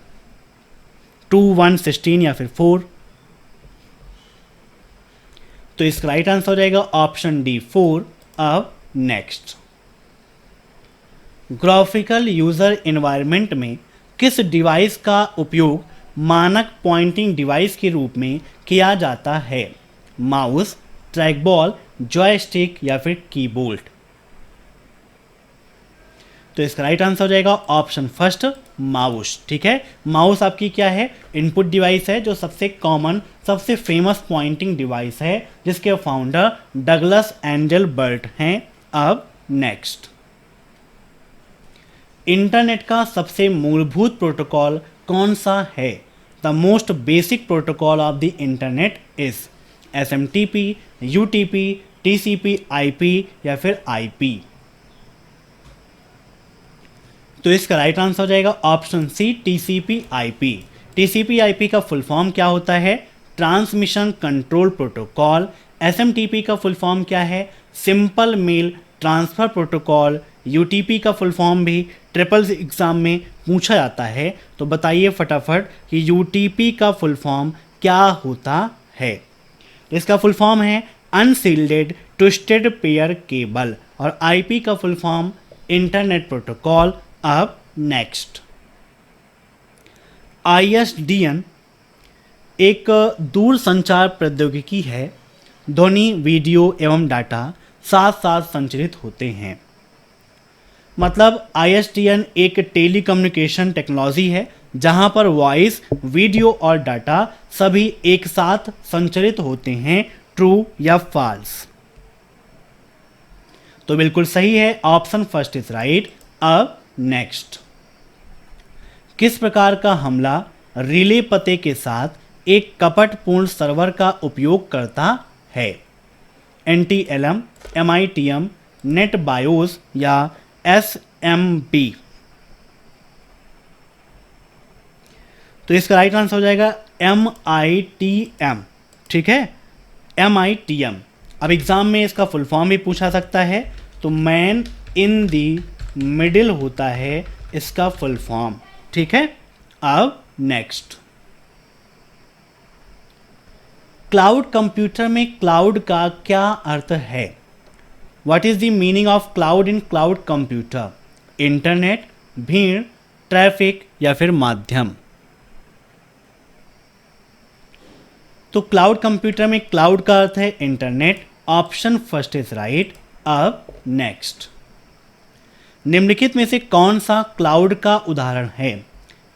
2, 1, 16 या फिर 4। तो इसका राइट आंसर हो जाएगा ऑप्शन डी 4। अब नेक्स्ट, ग्राफिकल यूजर एनवायरनमेंट में किस डिवाइस का उपयोग मानक पॉइंटिंग डिवाइस के रूप में किया जाता है, माउस, ट्रैकबॉल, जॉयस्टिक या फिर कीबोर्ड। तो इसका राइट आंसर हो जाएगा ऑप्शन फर्स्ट, माउस। ठीक है, माउस आपकी क्या है, इनपुट डिवाइस है, जो सबसे कॉमन, सबसे फेमस पॉइंटिंग डिवाइस है, जिसके फाउंडर डगलस एंजलबर्ट हैं। अब नेक्स्ट, इंटरनेट का सबसे मूलभूत प्रोटोकॉल कौन सा है, the most basic protocol of the internet is SMTP, UTP, TCP, IP या फिर IP। तो इसका राइट आंसर हो जाएगा option C TCP IP। TCP IP का फुल फॉर्म क्या होता है? Transmission control protocol. SMTP का फुल फॉर्म क्या है? Simple mail transfer protocol. UTP का फुल फॉर्म भी ट्रिपल एग्जाम में पूछा जाता है, तो बताइए फटाफट कि UTP का फुल फॉर्म क्या होता है? इसका फुल फॉर्म है अनसील्डेड ट्विस्टेड पेयर केबल और IP का फुल फॉर्म इंटरनेट प्रोटोकॉल। अब नेक्स्ट, ISDN एक दूर संचार प्रौद्योगिकी है। ध्वनि, वीडियो एवं डाटा साथ साथ संचारित होते हैं। मतलब ISDN एक टेलीकम्युनिकेशन टेक्नोलॉजी है जहां पर वॉइस, वीडियो और डाटा सभी एक साथ संचारित होते हैं। ट्रू या फॉल्स? तो बिल्कुल सही है, ऑप्शन फर्स्ट इज राइट। अब नेक्स्ट, किस प्रकार का हमला रिले पते के साथ एक कपटपूर्ण सर्वर का उपयोग करता है? NTLM, MITM, NetBIOS या SMB? तो इसका राइट आंसर हो जाएगा MITM। ठीक है, MITM। अब एग्जाम में इसका फुल फॉर्म भी पूछा सकता है, तो मैन इन दी मिडिल होता है इसका फुल फॉर्म। ठीक है, अब नेक्स्ट, क्लाउड कंप्यूटर में क्लाउड का क्या अर्थ है? What is the meaning of cloud in cloud computer? Internet, भीड़, ट्रैफिक या फिर माध्यम? तो क्लाउड कंप्यूटर में क्लाउड का अर्थ है internet. Option first is right. अब नेक्स्ट, निम्नलिखित में से कौन सा क्लाउड का उदाहरण है?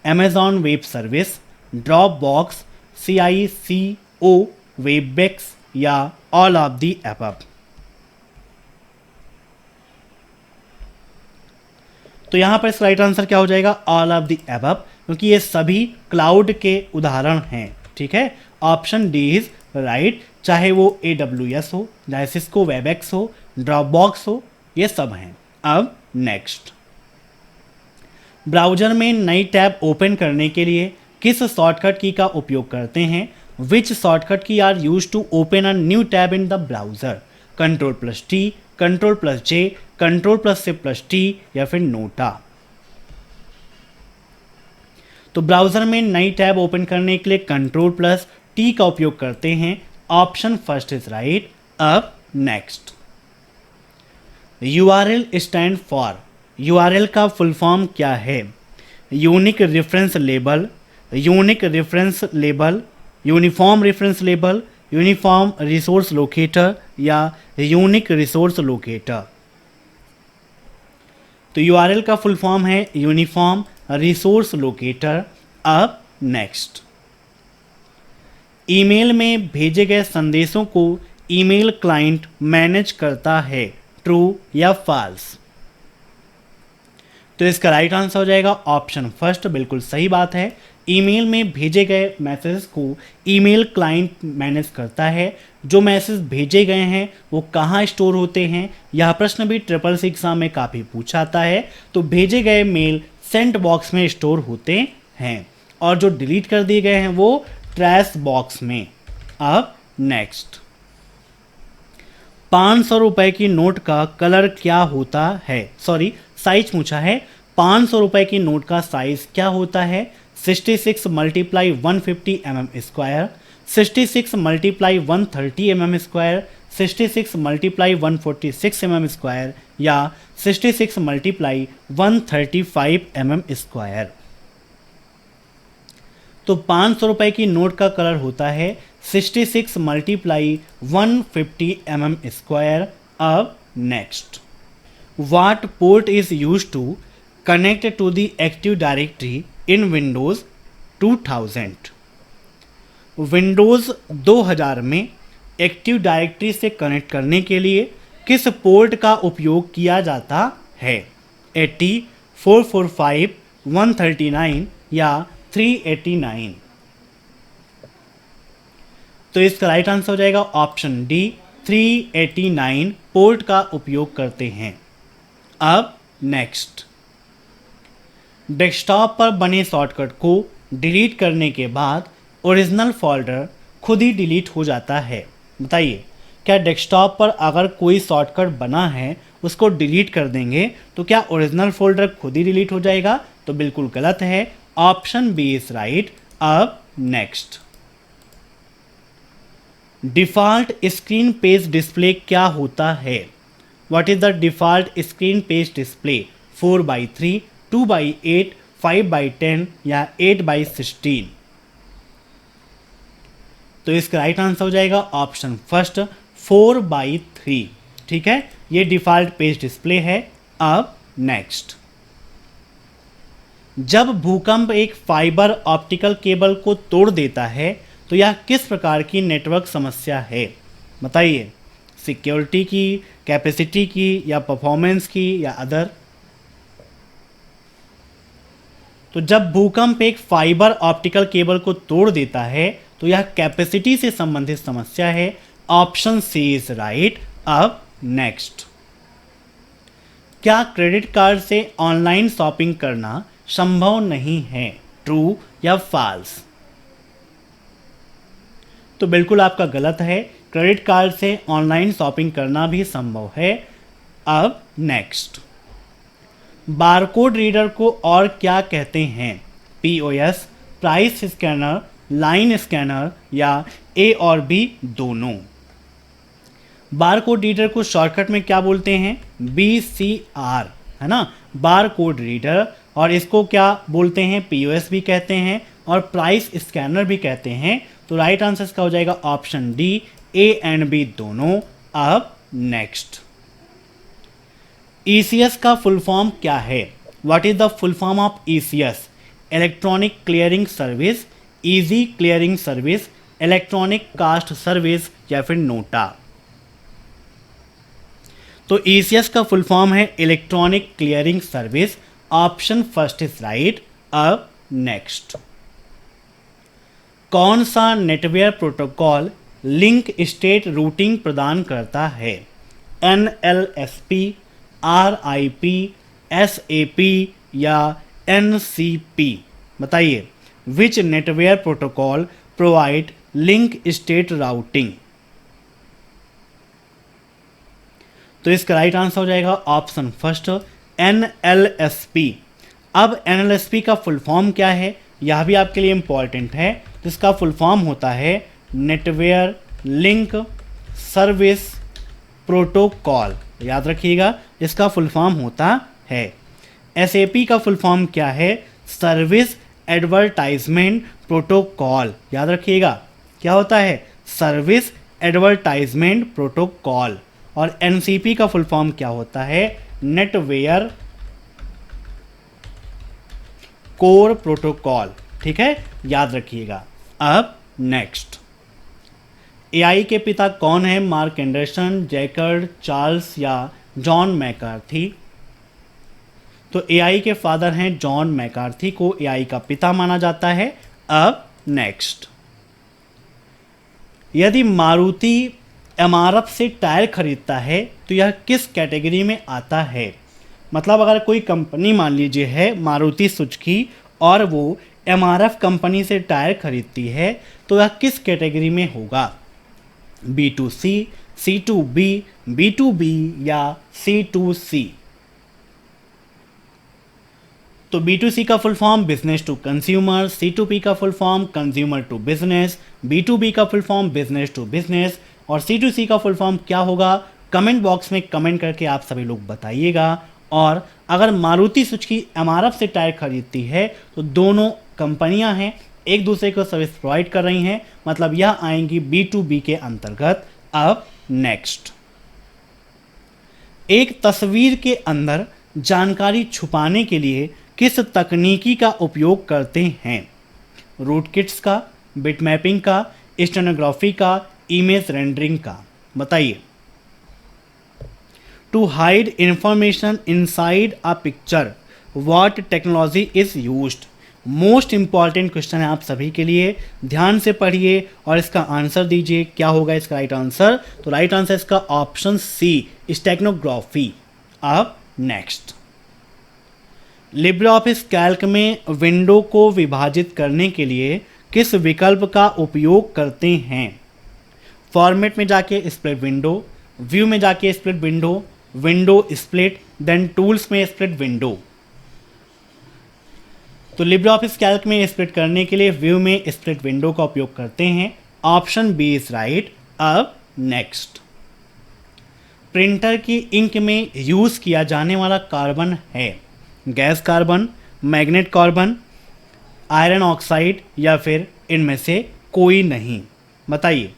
Amazon web service, Dropbox, CICO, Webex या ऑल ऑफ दी अबव? तो यहां पर इसका राइट आंसर क्या हो जाएगा? ऑल ऑफ दी अबव, क्योंकि ये सभी क्लाउड के उदाहरण हैं। ठीक है, ऑप्शन डी इज राइट। चाहे वो AWS हो, चाहे सिस्को वेबएक्स हो, ड्रॉपबॉक्स हो, ये सब हैं। अब नेक्स्ट, ब्राउज़र में नई टैब ओपन करने के लिए किस शॉर्टकट की का उपयोग करते हैं? Which shortcut key are use to open a new tab in the browser? Ctrl+T, Ctrl+J, Ctrl+Shift+T या फिर नोटा? तो ब्राउज़र में नई टैब ओपन करने के लिए Ctrl+T का उपयोग करते हैं। Option first is right. अब next, URL stand for. URL का फुल फॉर्म क्या है? Unique reference label, unique reference label, uniform reference label, uniform resource locator या यूनिक रिसोर्स लोकेटर? तो URL का फुल फॉर्म है यूनिफॉर्म रिसोर्स लोकेटर। अब next, email में भेजे गए संदेशों को ईमेल क्लाइंट मैनेज करता है। ट्रू या फॉल्स? तो इसका राइट आंसर हो जाएगा ऑप्शन फर्स्ट। बिल्कुल सही बात है, ईमेल में भेजे गए मैसेज को ईमेल क्लाइंट मैनेज करता है। जो मैसेज भेजे गए हैं वो कहाँ स्टोर होते हैं? यह प्रश्न भी SSC एग्जाम में काफ़ी पूछा आता है। तो भेजे गए मेल सेंट बॉक्स में स्टोर होते हैं और जो डिलीट कर दिए गए हैं वो ट्रैश बॉक्स में। अब नेक्स्ट, 500 रुपए की नोट का कलर क्या होता है? सॉरी, साइज पूछा है। 500 रुपए की नोट का साइज क्या होता है? 66 × 150 mm square, 66 × 130 mm square, 66 × 146 mm square या 66 × 135 mm स्क्वायर? तो 500 रुपए की नोट का कलर होता है 66 × 150 mm स्क्वायर। अब next, what port is use to connect to the active directory in Windows 2000? Windows 2000 में एक्टिव डायरेक्टरी से कनेक्ट करने के लिए किस पोर्ट का उपयोग किया जाता है? 80, 445, 139 या 389? तो इसका राइट आंसर हो जाएगा ऑप्शन डी, 389 पोर्ट का उपयोग करते हैं। अब नेक्स्ट, डेस्कटॉप पर बने शॉर्टकट को डिलीट करने के बाद ओरिजिनल फोल्डर खुद ही डिलीट हो जाता है। बताइए, क्या डेस्कटॉप पर अगर कोई शॉर्टकट बना है उसको डिलीट कर देंगे तो क्या ओरिजिनल फोल्डर खुद ही डिलीट हो जाएगा? तो बिल्कुल गलत है, ऑप्शन बी इज राइट। अब next, default screen page display क्या होता है? What is the default screen page display? 4:3, 2:8, 5:10 या 8:16? तो इसका राइट आंसर हो जाएगा ऑप्शन फर्स्ट, 4:3। ठीक है, ये डिफ़ॉल्ट पेज डिस्प्ले है। अब नेक्स्ट, जब भूकंप एक फाइबर ऑप्टिकल केबल को तोड़ देता है तो यह किस प्रकार की नेटवर्क समस्या है? बताइए, सिक्योरिटी की, कैपेसिटी की या परफॉर्मेंस की या अदर? तो जब भूकंप एक फाइबर ऑप्टिकल केबल को तोड़ देता है तो यह कैपेसिटी से संबंधित समस्या है। Option C is right. अब नेक्स्ट, क्या क्रेडिट कार्ड से ऑनलाइन शॉपिंग करना संभव नहीं है? ट्रू या फॉल्स? तो बिल्कुल आपका गलत है, क्रेडिट कार्ड से ऑनलाइन शॉपिंग करना भी संभव है। अब नेक्स्ट, बारकोड रीडर को और क्या कहते हैं? POS, price scanner, line scanner या ए और बी दोनों? बारकोड रीडर को शॉर्टकट में क्या बोलते हैं? BCR, है ना, बारकोड रीडर। और इसको क्या बोलते हैं? पीओएस भी कहते हैं और प्राइस स्कैनर भी कहते हैं। तो राइट आंसर इसका हो जाएगा option D, A and B दोनों। अब नेक्स्ट, ECS का फुल फॉर्म क्या है? What is the full form of ECS? Electronic clearing service, easy clearing service, electronic cast service या फिर नोटा? तो ECS का फुल फॉर्म है electronic clearing service. Option first is right. अब next, कौन सा NetWare protocol link state routing प्रदान करता है? NLSP, RIP, SAP या NCP? बताइए, which Netware protocol provide link state routing? तो इसका राइट आंसर हो जाएगा ऑप्शन फर्स्ट, NLSP। अब NLSP का फुल फॉर्म क्या है, यह भी आपके लिए इंपॉर्टेंट है। जिसका फुल फॉर्म होता है नेटवेयर लिंक सर्विस प्रोटोकॉल। याद रखिएगा, इसका फुल फॉर्म होता है। SAP का फुल फॉर्म क्या है? Service advertisement protocol. याद रखिएगा, क्या होता है? Service advertisement protocol. और NCP का फुल फॉर्म क्या होता है? Netware core protocol. ठीक है, याद रखिएगा। अब नेक्स्ट, AI के पिता कौन है? मार्क एंडरसन, जैकर्ड, चार्ल्स या जॉन मैकार्थी? तो AI के फादर हैं जॉन मैकार्थी, को AI का पिता माना जाता है। अब नेक्स्ट, यदि मारुति MRF से टायर खरीदता है तो यह किस कैटेगरी में आता है? मतलब अगर कोई कंपनी मान लीजिए है मारुति सुजुकी और वो MRF कंपनी से टायर खरीदती है तो यह किस कैटेगरी में होगा? B2C, C2B, B2B या C2C? तो B2C का full form business to consumer, C2B का full form consumer to business, B2B का full form business to business और C2C का फुल फॉर्म क्या होगा? कमेंट बॉक्स में कमेंट करके आप सभी लोग बताइएगा। और अगर मारुति सुजुकी MRF से टायर खरीदती है तो दोनों कंपनियां हैं, एक दूसरे को सर्विस प्रोवाइड कर रही हैं, मतलब यह आएंगी B2B के अंतर्गत। अब नेक्स्ट, एक तस्वीर के अंदर जानकारी छुपाने के लिए किस तकनीकी का उपयोग करते हैं? रूटकिट्स का, बिटमैपिंग का, स्टेनोग्राफी का, इमेज रेंडरिंग का? बताइए। To hide information inside a picture what technology is used? Most important question है आप सभी के लिए, ध्यान से पढ़िए और इसका आंसर दीजिए। क्या होगा इसका राइट आंसर? तो राइट आंसर इसका ऑप्शन सी, स्टेनोग्राफी। अब नेक्स्ट, लिब्रे ऑफिस कैल्क में विंडो को विभाजित करने के लिए किस विकल्प का उपयोग करते हैं? फॉर्मेट में जाके स्प्लिट विंडो, व्यू में जाके split window, window split, then tools में स्प्लिट विंडो। तो लिब्रे ऑफिस कैल्क में स्प्लिट करने के लिए व्यू में स्प्लिट विंडो का उपयोग करते हैं। Option B is right. अब नेक्स्ट, प्रिंटर की इंक में यूज किया जाने वाला कार्बन है gas carbon, magnet carbon, iron oxide या फिर इनमें से कोई नहीं? बताइए।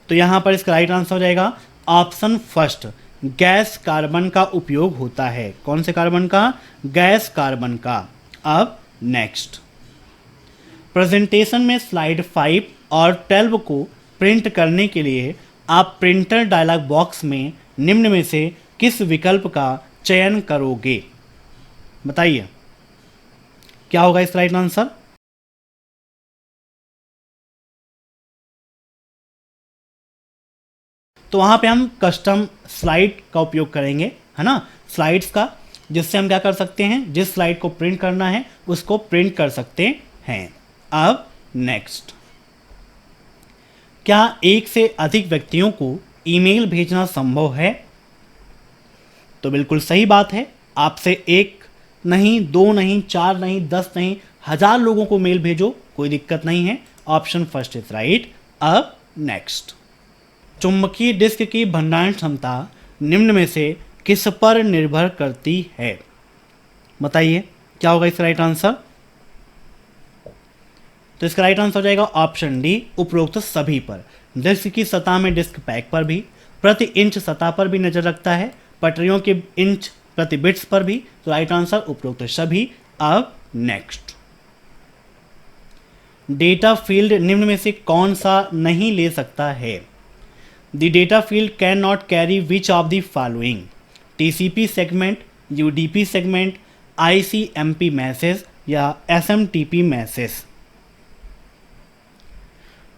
तो यहां पर इसका राइट आंसर हो जाएगा ऑप्शन फर्स्ट, गैस कार्बन का उपयोग होता है। कौन से कार्बन का? गैस कार्बन का। अब नेक्स्ट, प्रेजेंटेशन में स्लाइड 5 और 12 को प्रिंट करने के लिए आप प्रिंटर डायलॉग बॉक्स में निम्न में से किस विकल्प का चयन करोगे? बताइए क्या होगा इस राइट आंसर? तो वहां पे हम कस्टम स्लाइड का उपयोग करेंगे, है ना, स्लाइड्स का, जिससे हम क्या कर सकते हैं, जिस स्लाइड को प्रिंट करना है उसको प्रिंट कर सकते हैं। अब नेक्स्ट, क्या एक से अधिक व्यक्तियों को ईमेल भेजना संभव है? तो बिल्कुल सही बात है। आपसे एक नहीं, दो नहीं, चार नहीं, 10 नहीं, 1000 लोगों को मेल भेजो, कोई दिक्कत नहीं है। Option first is right. अब नेक्स्ट, चुंबकीय डिस्क की भंडारण क्षमता निम्न में से किस पर निर्भर करती है? बताइए क्या होगा इसका राइट आंसर? तो इसका राइट आंसर हो जाएगा ऑप्शन डी, उपरोक्त सभी पर। डिस्क की सतह में डिस्क पैक पर भी, प्रति इंच सतह पर भी नजर रखता है, पटरियों के इंच प्रति बिट्स पर भी। तो राइट आंसर उपरोक्त सभी। अब नेक्स्ट, डेटा फील्ड निम्न में से कौन सा नहीं ले सकता है? The data field can not carry which of the following? TCP segment, UDP segment, ICMP message या एसएमटीपी मैसेज?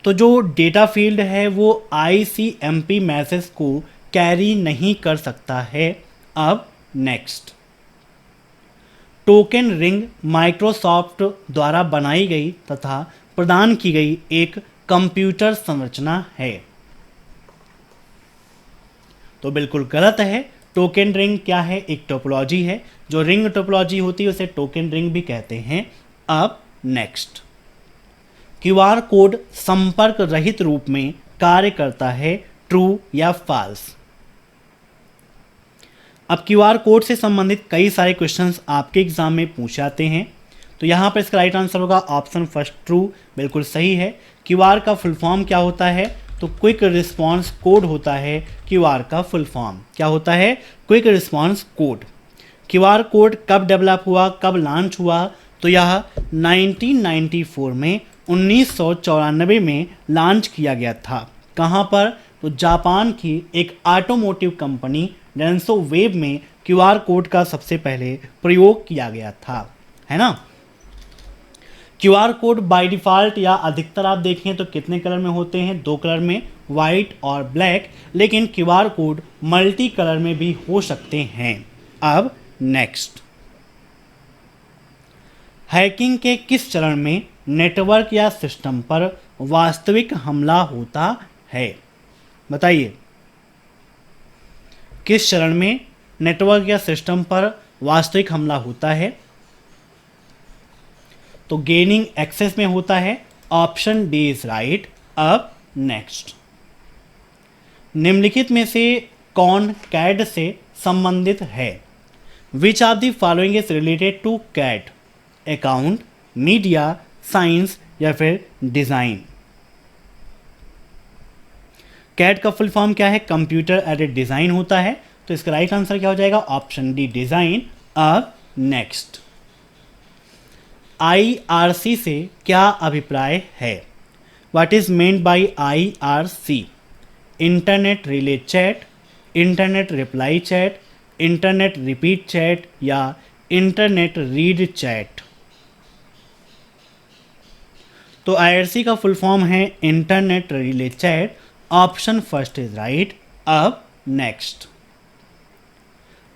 तो जो डेटा फील्ड है वो आईसीएमपी मैसेज को कैरी नहीं कर सकता है। अब नेक्स्ट, टोकन रिंग माइक्रोसॉफ्ट द्वारा बनाई गई तथा प्रदान की गई एक कंप्यूटर संरचना है। तो बिल्कुल गलत है। टोकन रिंग क्या है? एक टोपोलॉजी है। जो रिंग टोपोलॉजी होती है उसे टोकन रिंग भी कहते हैं। अब नेक्स्ट, क्यूआर कोड संपर्क रहित रूप में कार्य करता है, ट्रू या फॉल्स? अब क्यूआर कोड से संबंधित कई सारे क्वेश्चंस आपके एग्जाम में पूछे जाते हैं। तो यहाँ पर इसका राइट आंसर होगा ऑप्शन फर्स्ट, ट्रू। बिल्कुल सही है। क्यूआर का फुल फॉर्म क्या होता है? तो क्विक रिस्पांस कोड होता है क्यूआर का फुल फॉर्म। क्या होता है? Quick response code. QR code कब डेवलप हुआ, कब लॉन्च हुआ? तो यह 1994 में 1994 में लॉन्च किया गया था। कहाँ पर? तो जापान की एक ऑटोमोटिव कंपनी डेंसो वेब में क्यूआर कोड का सबसे पहले प्रयोग किया गया था, है ना। क्यूआर कोड बाय डिफ़ॉल्ट या अधिकतर आप देखें तो कितने कलर में होते हैं? 2 कलर में, वाइट और ब्लैक। लेकिन क्यूआर कोड मल्टी कलर में भी हो सकते हैं। अब नेक्स्ट, हैकिंग के किस चरण में नेटवर्क या सिस्टम पर वास्तविक हमला होता है? बताइए किस चरण में नेटवर्क या सिस्टम पर वास्तविक हमला होता है? तो गेनिंग एक्सेस में होता है। Option D is right. अब नेक्स्ट, निम्नलिखित में से कौन कैड से संबंधित है? Which of the following is related to CAD? Account, media, science या फिर डिजाइन? कैड का फुल फॉर्म क्या है? कंप्यूटर एडेड डिजाइन होता है। तो इसका राइट आंसर क्या हो जाएगा? Option D, design. अब नेक्स्ट, IRC से क्या अभिप्राय है? What is meant by IRC? Internet relay chat, internet reply chat, internet repeat chat या इंटरनेट रीड चैट? तो IRC का फुल फॉर्म है internet relay chat. Option first is right. अब नेक्स्ट,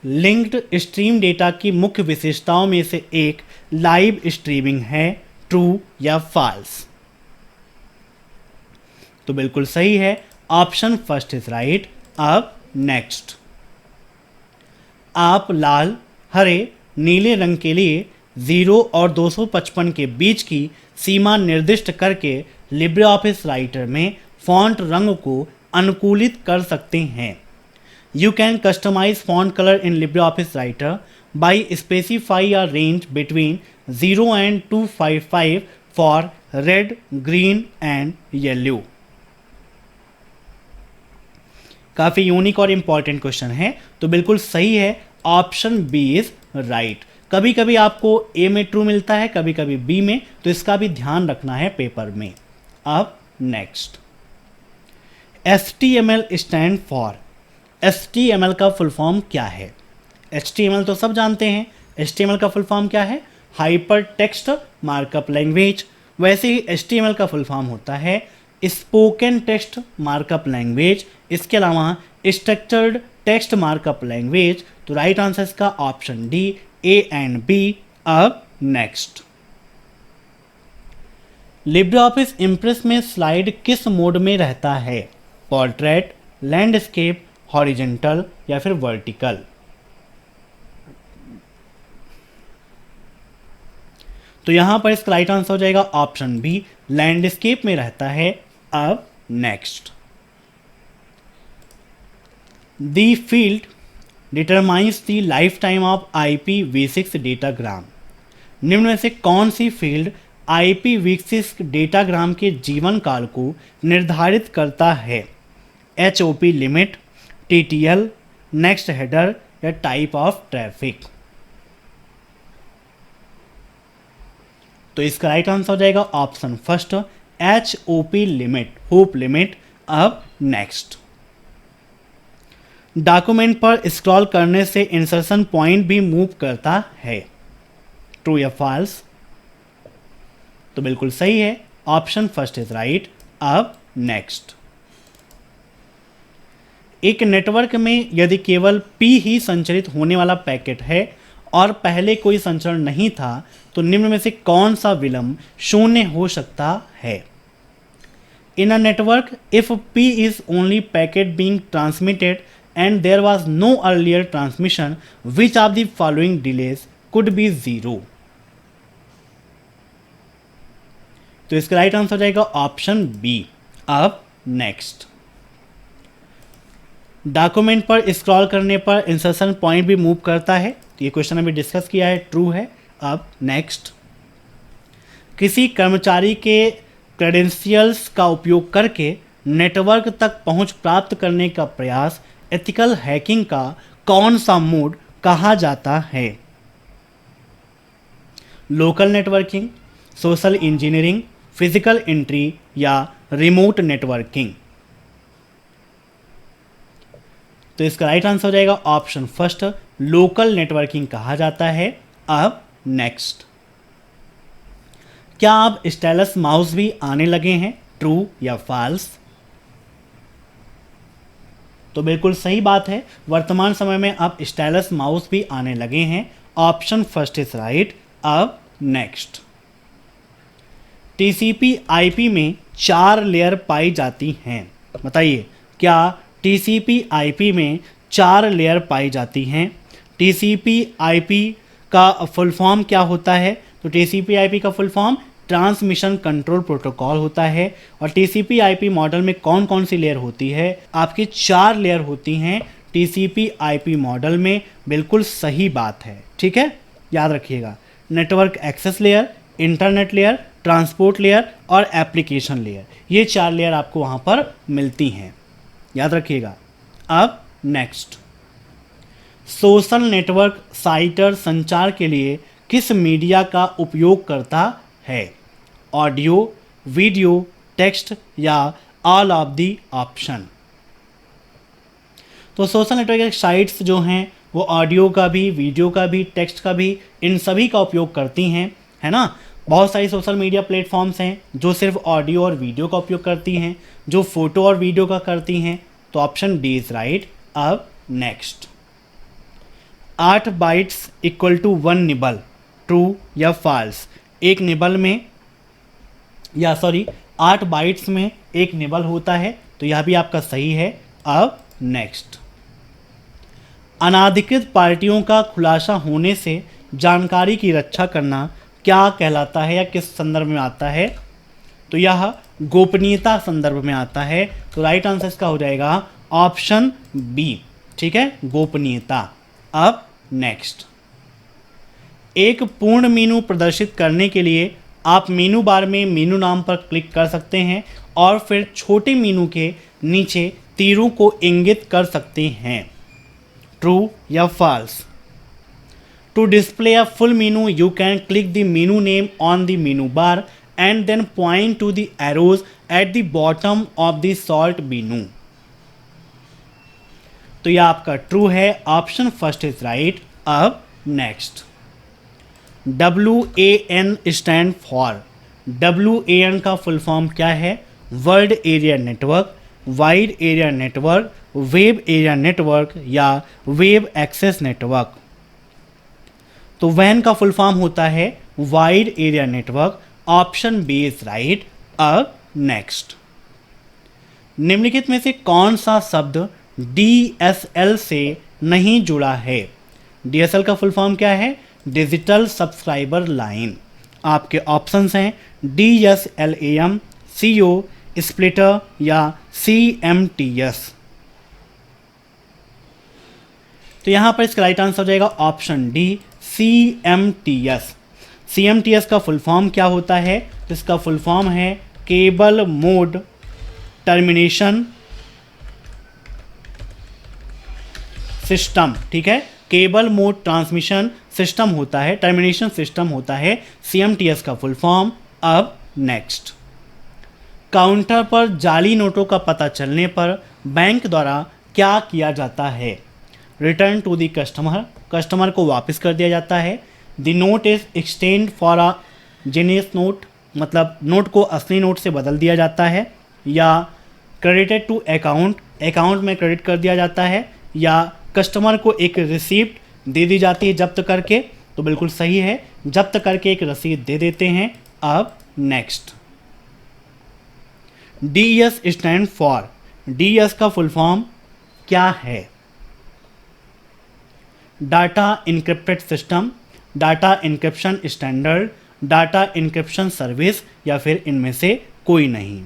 लिंक्ड स्ट्रीम डेटा की मुख्य विशेषताओं में से एक लाइव स्ट्रीमिंग है, ट्रू या फॉल्स? तो बिल्कुल सही है, ऑप्शन फर्स्ट इज राइट। अब नेक्स्ट, आप लाल, हरे, नीले रंग के लिए 0 और 255 के बीच की सीमा निर्दिष्ट करके लिब्रे ऑफिस राइटर में फॉन्ट रंग को अनुकूलित कर सकते हैं। You can customise font colour in LibreOffice Writer by specify a range between 0 and 255 for red, green and yellow. काफ़ी यूनिक और इंपॉर्टेंट क्वेश्चन है, तो बिल्कुल सही है, ऑप्शन बी इज राइट। कभी कभी आपको ए में ट्रू मिलता है, कभी कभी बी में, तो इसका भी ध्यान रखना है पेपर में। अब next, HTML stand for, HTML का फुल फॉर्म क्या है? HTML तो सब जानते हैं, HTML का फुल फॉर्म क्या है? Hypertext markup language. वैसे ही HTML का फुल फॉर्म होता है स्पोकन टेक्स्ट मार्कअप लैंग्वेज, इसके अलावा स्ट्रक्चर्ड टेक्स्ट मार्कअप लैंग्वेज। तो राइट आंसर इसका option D, A and B. अब नेक्स्ट, लिब्रे ऑफिस इम्प्रेस में स्लाइड किस मोड में रहता है? पोर्ट्रेट, लैंडस्केप, हॉरिजेंटल या फिर वर्टिकल? तो यहां पर इसका राइट आंसर हो जाएगा ऑप्शन बी, लैंडस्केप में रहता है। अब next, the field determines the life time of IPv6 datagram. निम्न में से कौन सी फील्ड IPv6 डेटाग्राम के जीवन काल को निर्धारित करता है? HOP limit, TTL, next header या टाइप ऑफ ट्रैफिक? तो इसका राइट आंसर हो जाएगा option first, HOP limit, hope limit. अब नेक्स्ट, डॉक्यूमेंट पर स्क्रॉल करने से इंसर्शन पॉइंट भी मूव करता है, ट्रू या फॉल्स? तो बिल्कुल सही है, ऑप्शन फर्स्ट इज राइट। अब नेक्स्ट, एक नेटवर्क में यदि केवल P ही संचरित होने वाला पैकेट है और पहले कोई संचरण नहीं था, तो निम्न में से कौन सा विलंब शून्य हो सकता है? In a network, if P is only packet being transmitted and there was no earlier transmission, which of the following delays could be 0? तो इसका राइट आंसर हो जाएगा ऑप्शन बी। अब नेक्स्ट, डॉक्यूमेंट पर स्क्रॉल करने पर इंसर्शन पॉइंट भी move करता है, तो ये क्वेश्चन अभी डिस्कस किया है, ट्रू है। अब नेक्स्ट, किसी कर्मचारी के क्रेडेंशियल्स का उपयोग करके नेटवर्क तक पहुंच प्राप्त करने का प्रयास एथिकल हैकिंग का कौन सा मोड कहा जाता है? Local networking, social engineering, physical entry या रिमोट नेटवर्किंग? तो इसका राइट आंसर हो जाएगा ऑप्शन फर्स्ट, लोकल नेटवर्किंग कहा जाता है। अब नेक्स्ट, क्या अब स्टाइलस माउस भी आने लगे हैं, ट्रू या फॉल्स? तो बिल्कुल सही बात है, वर्तमान समय में अब स्टाइलस माउस भी आने लगे हैं, ऑप्शन फर्स्ट इज राइट। अब नेक्स्ट, TCP/IP में 4 लेयर पाई जाती हैं, बताइए क्या TCP/IP में 4 लेयर पाई जाती हैं? TCP/IP का फुल फॉर्म क्या होता है? तो TCP/IP का full form transmission control protocol होता है। और TCP/IP मॉडल में कौन कौन सी लेयर होती है? आपकी 4 लेयर होती हैं TCP/IP मॉडल में, बिल्कुल सही बात है, ठीक है, याद रखिएगा। Network access layer, internet layer, transport layer और एप्लीकेशन लेयर, ये 4 लेयर आपको वहाँ पर मिलती हैं, याद रखिएगा। अब नेक्स्ट, सोशल नेटवर्क साइटर संचार के लिए किस मीडिया का उपयोग करता है? ऑडियो, वीडियो, टेक्स्ट या ऑल ऑफ दी ऑप्शन? तो सोशल नेटवर्क साइट्स जो हैं वो ऑडियो का भी, वीडियो का भी, टेक्स्ट का भी, इन सभी का उपयोग करती हैं, है ना। बहुत सारी सोशल मीडिया प्लेटफॉर्म्स हैं जो सिर्फ ऑडियो और वीडियो का उपयोग करती हैं, जो फोटो और वीडियो का करती हैं। तो ऑप्शन डी इज राइट। अब next, 8 bytes equal to 1 nibble, true या फॉल्स। एक निबल में, या सॉरी 8 बाइट्स में एक निबल होता है, तो यह भी आपका सही है। अब नेक्स्ट, अनाधिकृत पार्टियों का खुलासा होने से जानकारी की रक्षा करना क्या कहलाता है या किस संदर्भ में आता है? तो यह गोपनीयता संदर्भ में आता है। तो राइट आंसर इसका हो जाएगा ऑप्शन बी, ठीक है, गोपनीयता। अब नेक्स्ट, एक पूर्ण मीनू प्रदर्शित करने के लिए आप मीनू बार में मीनू नाम पर क्लिक कर सकते हैं और फिर छोटे मीनू के नीचे तीरों को इंगित कर सकते हैं, ट्रू या false. To display a full menu, you can click the menu name on the menu bar and then point to the arrows at the bottom of the sort menu. तो यह आपका ट्रू है, option first is right. अब next, WAN stand for. WAN का full form क्या है? World area network, wide area network, web area network या web access network. तो वैन का फुल फॉर्म होता है wide area network, option B is right. अब नेक्स्ट, निम्नलिखित में से कौन सा शब्द DSL से नहीं जुड़ा है? DSL का फुल फॉर्म क्या है? Digital subscriber line. आपके ऑप्शंस हैं DSLAM, CO, स्प्लिटर या CMTS। तो यहां पर इसका राइट आंसर हो जाएगा ऑप्शन डी, CMTS। CMTS का फुल फॉर्म क्या होता है? तो इसका फुल फॉर्म है केबल मोड टर्मिनेशन सिस्टम, ठीक है, केबल मोड ट्रांसमिशन सिस्टम होता है, टर्मिनेशन सिस्टम होता है CMTS का फुल फॉर्म। अब नेक्स्ट, काउंटर पर जाली नोटों का पता चलने पर बैंक द्वारा क्या किया जाता है? Return to the customer, customer को वापस कर दिया जाता है। The note is exchange for a genuine note, मतलब नोट को असली नोट से बदल दिया जाता है। या क्रेडिटेड टू अकाउंट, अकाउंट में क्रेडिट कर दिया जाता है। या कस्टमर को एक रिसीप्ट दे दी जाती है जब्त करके। तो बिल्कुल सही है, जब्त करके एक रसीद दे देते हैं। अब next, DES stand for. DES का फुल फॉर्म क्या है? Data encrypted system, data encryption standard, data encryption service या फिर इनमें से कोई नहीं।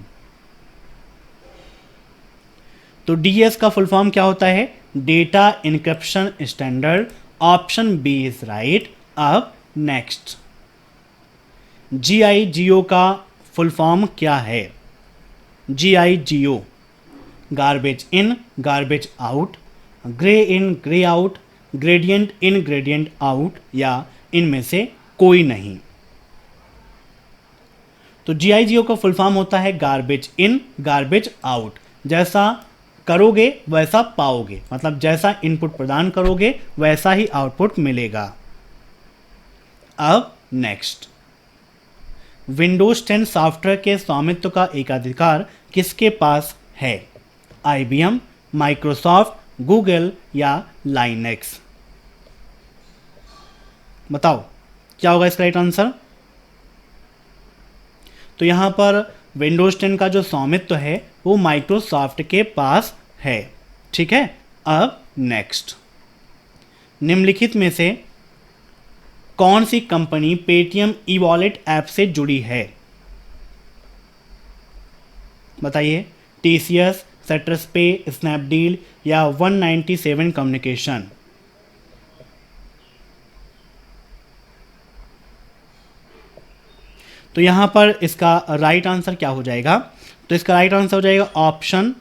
तो DES का फुल फॉर्म क्या होता है? Data encryption standard, option B is right. अब नेक्स्ट, GIGO का फुल फॉर्म क्या है? GIGO, garbage in, garbage out, grey in, grey out, gradient in, gradient out या इनमें से कोई नहीं। तो GIGO का फुल फॉर्म होता है गार्बेज इन, गार्बेज आउट। जैसा करोगे वैसा पाओगे, मतलब जैसा इनपुट प्रदान करोगे वैसा ही आउटपुट मिलेगा। अब नेक्स्ट, विंडोज 10 सॉफ्टवेयर के स्वामित्व का एकाधिकार किसके पास है? IBM, माइक्रोसॉफ्ट, गूगल या लाइनेक्स। बताओ क्या होगा इसका राइट आंसर? तो यहां पर विंडोज 10 का जो स्वामित्व है वो माइक्रोसॉफ्ट के पास है, ठीक है। अब नेक्स्ट, निम्नलिखित में से कौन सी company Paytm e wallet app से जुड़ी है? बताइए, TCS, सेट्रसपे, स्नैपडील या 197 कम्युनिकेशन। तो यहां पर इसका राइट आंसर क्या हो जाएगा? तो इसका राइट आंसर हो जाएगा ऑप्शन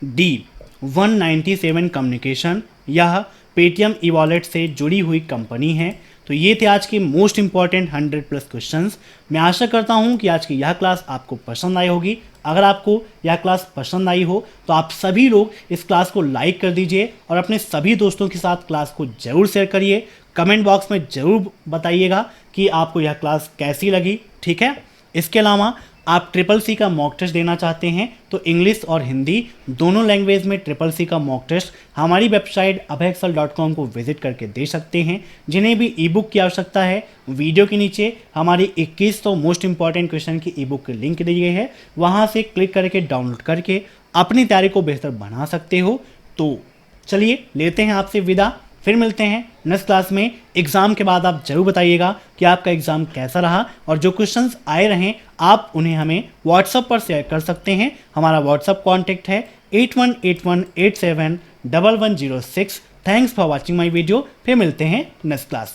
डी, 197 कम्युनिकेशन। यह पेटीएम ई वॉलेट से जुड़ी हुई कंपनी है। तो ये थे आज के मोस्ट इंपॉर्टेंट 100+ क्वेश्चंस। मैं आशा करता हूं कि आज की यह क्लास आपको पसंद आई होगी। अगर आपको यह क्लास पसंद आई हो तो आप सभी लोग इस क्लास को लाइक कर दीजिए और अपने सभी दोस्तों के साथ क्लास को जरूर शेयर करिए। कमेंट बॉक्स में जरूर बताइएगा कि आपको यह क्लास कैसी लगी, ठीक है। इसके अलावा आप ट्रिपल सी का मॉक टेस्ट देना चाहते हैं तो इंग्लिश और हिंदी दोनों लैंग्वेज में ट्रिपल सी का मॉक टेस्ट हमारी वेबसाइट abhaexcel.com को विजिट करके दे सकते हैं। जिन्हें भी ई बुक की आवश्यकता है, वीडियो के नीचे हमारी 2100 मोस्ट इंपॉर्टेंट क्वेश्चन की ई बुक के लिंक दी गई है, वहाँ से क्लिक करके डाउनलोड करके अपनी तैयारी को बेहतर बना सकते हो। तो चलिए लेते हैं आपसे विदा, फिर मिलते हैं नेक्स्ट क्लास में। एग्जाम के बाद आप जरूर बताइएगा कि आपका एग्जाम कैसा रहा और जो क्वेश्चंस आए रहें आप उन्हें हमें व्हाट्सएप पर शेयर कर सकते हैं। हमारा व्हाट्सएप कॉन्टैक्ट है 8181871106। Thanks for watching my video. फिर मिलते हैं नेक्स्ट क्लास।